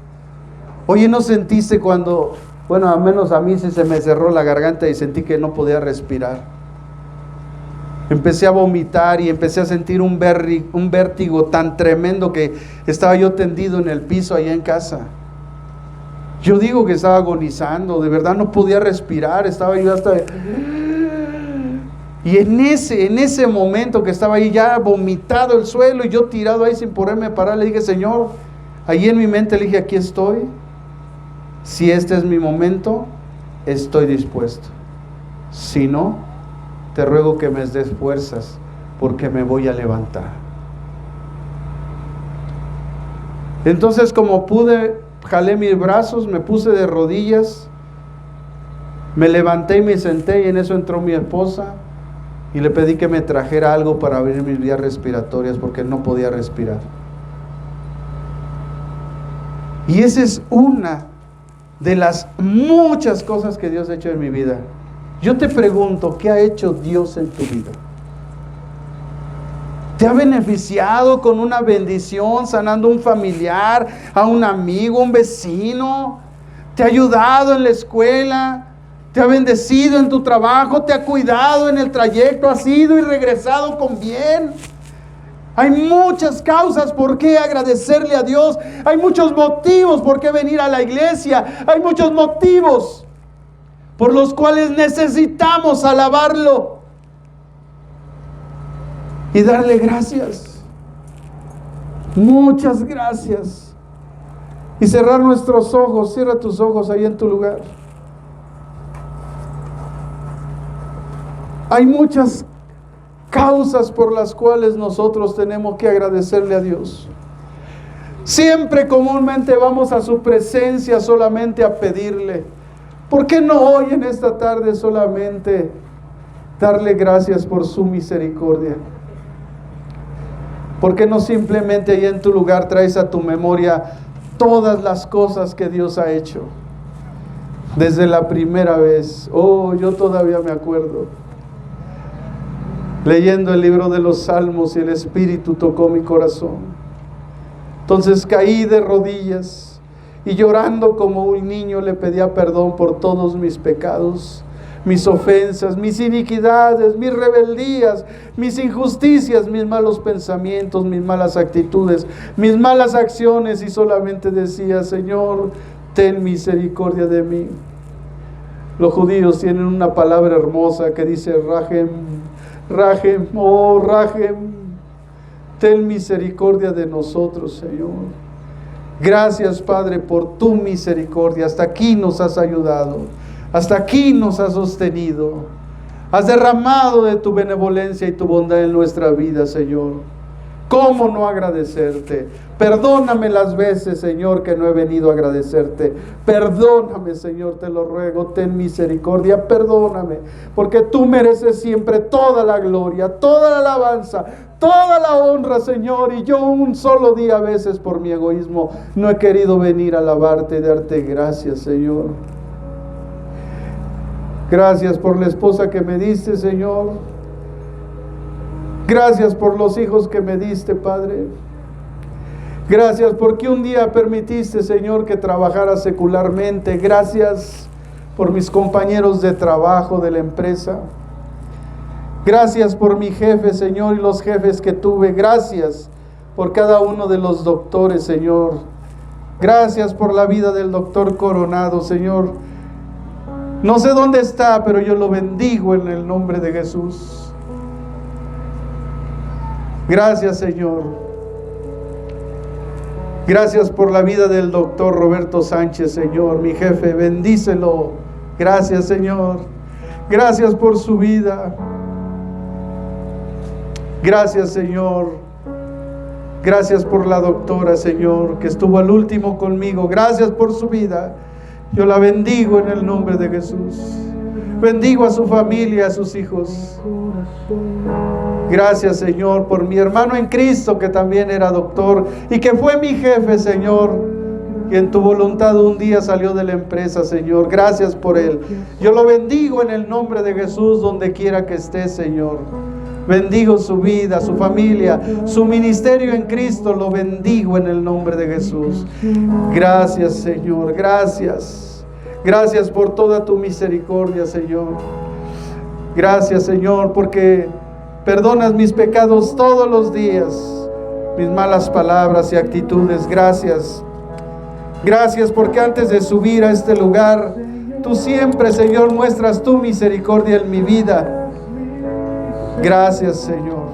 Oye, ¿no sentiste cuando... Bueno, al menos a mí sí se me cerró la garganta y sentí que no podía respirar. Empecé a vomitar y empecé a sentir un vértigo tan tremendo que estaba yo tendido en el piso allá en casa. Yo digo que estaba agonizando, de verdad no podía respirar, estaba yo hasta... Y en ese momento que estaba ahí ya vomitado el suelo y yo tirado ahí sin poderme parar, le dije, Señor, ahí en mi mente le dije, aquí estoy. Si este es mi momento, estoy dispuesto. Si no, te ruego que me des fuerzas, porque me voy a levantar. Entonces, como pude, jalé mis brazos, me puse de rodillas, me levanté y me senté, y en eso entró mi esposa, y le pedí que me trajera algo para abrir mis vías respiratorias, porque no podía respirar. Y esa es una de las muchas cosas que Dios ha hecho en mi vida. Yo te pregunto, ¿qué ha hecho Dios en tu vida? ¿Te ha beneficiado con una bendición, sanando a un familiar, a un amigo, un vecino? ¿Te ha ayudado en la escuela? ¿Te ha bendecido en tu trabajo? ¿Te ha cuidado en el trayecto? ¿Has ido y regresado con bien? Hay muchas causas por qué agradecerle a Dios. Hay muchos motivos por qué venir a la iglesia. Hay muchos motivos por los cuales necesitamos alabarlo y darle gracias. Muchas gracias. Y cerrar nuestros ojos. Cierra tus ojos ahí en tu lugar. Hay muchas causas por las cuales nosotros tenemos que agradecerle a Dios. Siempre comúnmente vamos a su presencia solamente a pedirle. ¿Por qué no hoy en esta tarde solamente darle gracias por su misericordia? ¿Por qué no simplemente ahí en tu lugar traes a tu memoria todas las cosas que Dios ha hecho? Desde la primera vez, yo todavía me acuerdo, leyendo el libro de los Salmos, y el Espíritu tocó mi corazón. Entonces caí de rodillas y llorando como un niño le pedía perdón por todos mis pecados, mis ofensas, mis iniquidades, mis rebeldías, mis injusticias, mis malos pensamientos, mis malas actitudes, mis malas acciones, y solamente decía, Señor, ten misericordia de mí. Los judíos tienen una palabra hermosa que dice Rahem, Rahem, Rahem, ten misericordia de nosotros, Señor. Gracias, Padre, por tu misericordia. Hasta aquí nos has ayudado, hasta aquí nos has sostenido, has derramado de tu benevolencia y tu bondad en nuestra vida, Señor. ¿Cómo no agradecerte? Perdóname las veces, Señor, que no he venido a agradecerte. Perdóname, Señor, te lo ruego, ten misericordia, perdóname, porque tú mereces siempre toda la gloria, toda la alabanza, toda la honra, Señor. Y yo un solo día a veces por mi egoísmo no he querido venir a alabarte y darte gracias, Señor. Gracias por la esposa que me diste, Señor. Gracias por los hijos que me diste, Padre. Gracias porque un día permitiste, Señor, que trabajara secularmente. Gracias por mis compañeros de trabajo de la empresa. Gracias por mi jefe, Señor, y los jefes que tuve. Gracias por cada uno de los doctores, Señor. Gracias por la vida del doctor Coronado, Señor. No sé dónde está, pero yo lo bendigo en el nombre de Jesús. Gracias, Señor. Gracias por la vida del doctor Roberto Sánchez, Señor, mi jefe, bendícelo. Gracias, Señor. Gracias por su vida. Gracias, Señor. Gracias por la doctora, Señor, que estuvo al último conmigo. Gracias por su vida. Yo la bendigo en el nombre de Jesús. Bendigo a su familia, a sus hijos. Gracias, Señor, por mi hermano en Cristo, que también era doctor y que fue mi jefe, Señor, que en tu voluntad un día salió de la empresa, Señor. Gracias por él. Yo lo bendigo en el nombre de Jesús, donde quiera que esté, Señor. Bendigo su vida, su familia, su ministerio en Cristo, lo bendigo en el nombre de Jesús. Gracias, Señor, gracias. Gracias por toda tu misericordia, Señor. Gracias, Señor, porque perdonas mis pecados todos los días, mis malas palabras y actitudes. Gracias. Gracias porque antes de subir a este lugar, tú siempre, Señor, muestras tu misericordia en mi vida. Gracias, Señor.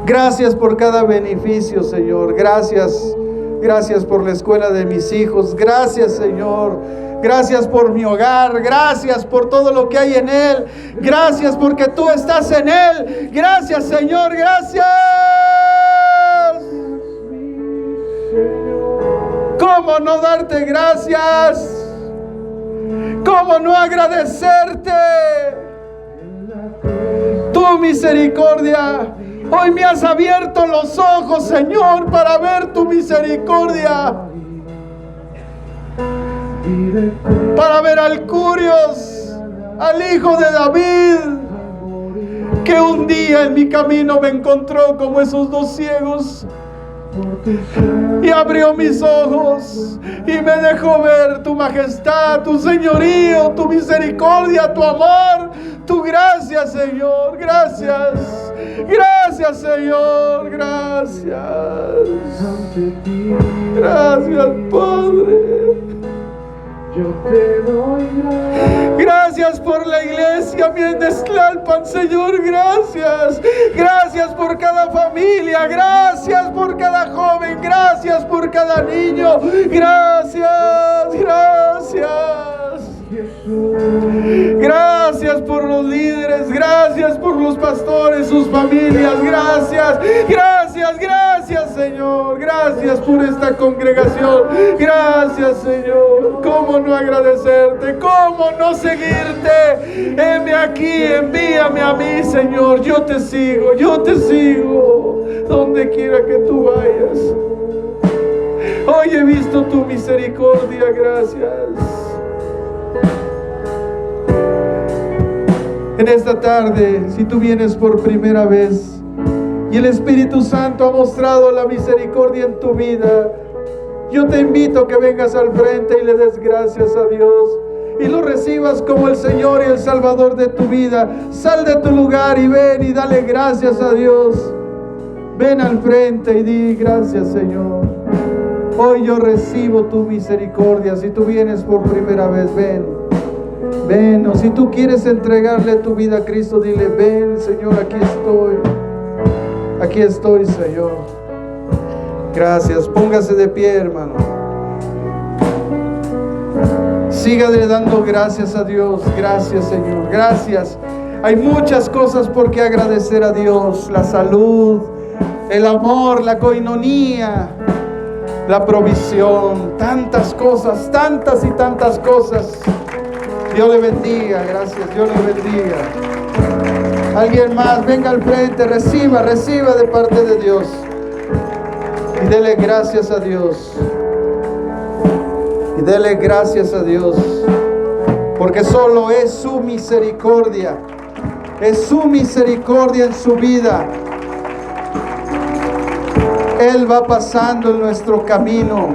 Gracias por cada beneficio, Señor. Gracias. Gracias por la escuela de mis hijos. Gracias, Señor. Gracias por mi hogar. Gracias por todo lo que hay en él. Gracias porque tú estás en él. Gracias, Señor. Gracias. ¿Cómo no darte gracias? ¿Cómo no agradecerte? Tu misericordia. Hoy me has abierto los ojos, Señor, para ver tu misericordia. Para ver al Curios, al hijo de David, que un día en mi camino me encontró como esos dos ciegos y abrió mis ojos y me dejó ver tu majestad, tu señorío, tu misericordia, tu amor, tu gracia, Señor. Gracias. Gracias, Señor. Gracias. Gracias, Padre. Yo te doy gracias. Gracias por la iglesia Miendesclalpan, Señor. Gracias. Gracias por cada familia. Gracias por cada joven. Gracias por cada niño. Gracias. Gracias. Gracias por los líderes. Gracias por los pastores, sus familias. Gracias. Gracias. Gracias, Señor. Gracias por esta congregación. Gracias, Señor. ¿Cómo no agradecerte? ¿Cómo no seguirte? Heme aquí, envíame a mí, Señor. Yo te sigo, donde quiera que tú vayas. Hoy he visto tu misericordia. Gracias. En esta tarde, si tú vienes por primera vez y el Espíritu Santo ha mostrado la misericordia en tu vida, yo te invito a que vengas al frente y le des gracias a Dios y lo recibas como el Señor y el Salvador de tu vida. Sal de tu lugar y ven y dale gracias a Dios. Ven al frente y di gracias, Señor. Hoy yo recibo tu misericordia. Si tú vienes por primera vez, ven. Ven, o si tú quieres entregarle tu vida a Cristo, dile: ven, Señor, aquí estoy. Aquí estoy, Señor. Gracias. Póngase de pie, hermano. Sígale dando gracias a Dios. Gracias, Señor. Gracias. Hay muchas cosas por qué agradecer a Dios. La salud, el amor, la coinonía, la provisión. Tantas cosas, tantas y tantas cosas. Dios le bendiga. Gracias. Dios le bendiga. Alguien más, venga al frente, reciba de parte de Dios. Y dele gracias a Dios. Y dele gracias a Dios. Porque solo es su misericordia. Es su misericordia en su vida. Él va pasando en nuestro camino.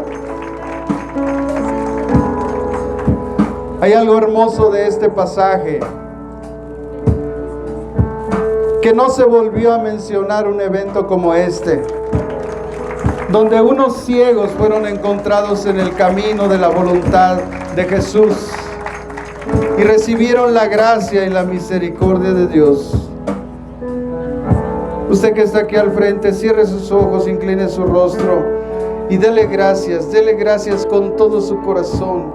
Hay algo hermoso de este pasaje, que no se volvió a mencionar un evento como este, donde unos ciegos fueron encontrados en el camino de la voluntad de Jesús y recibieron la gracia y la misericordia de Dios. Usted que está aquí al frente, cierre sus ojos, incline su rostro y dele gracias con todo su corazón.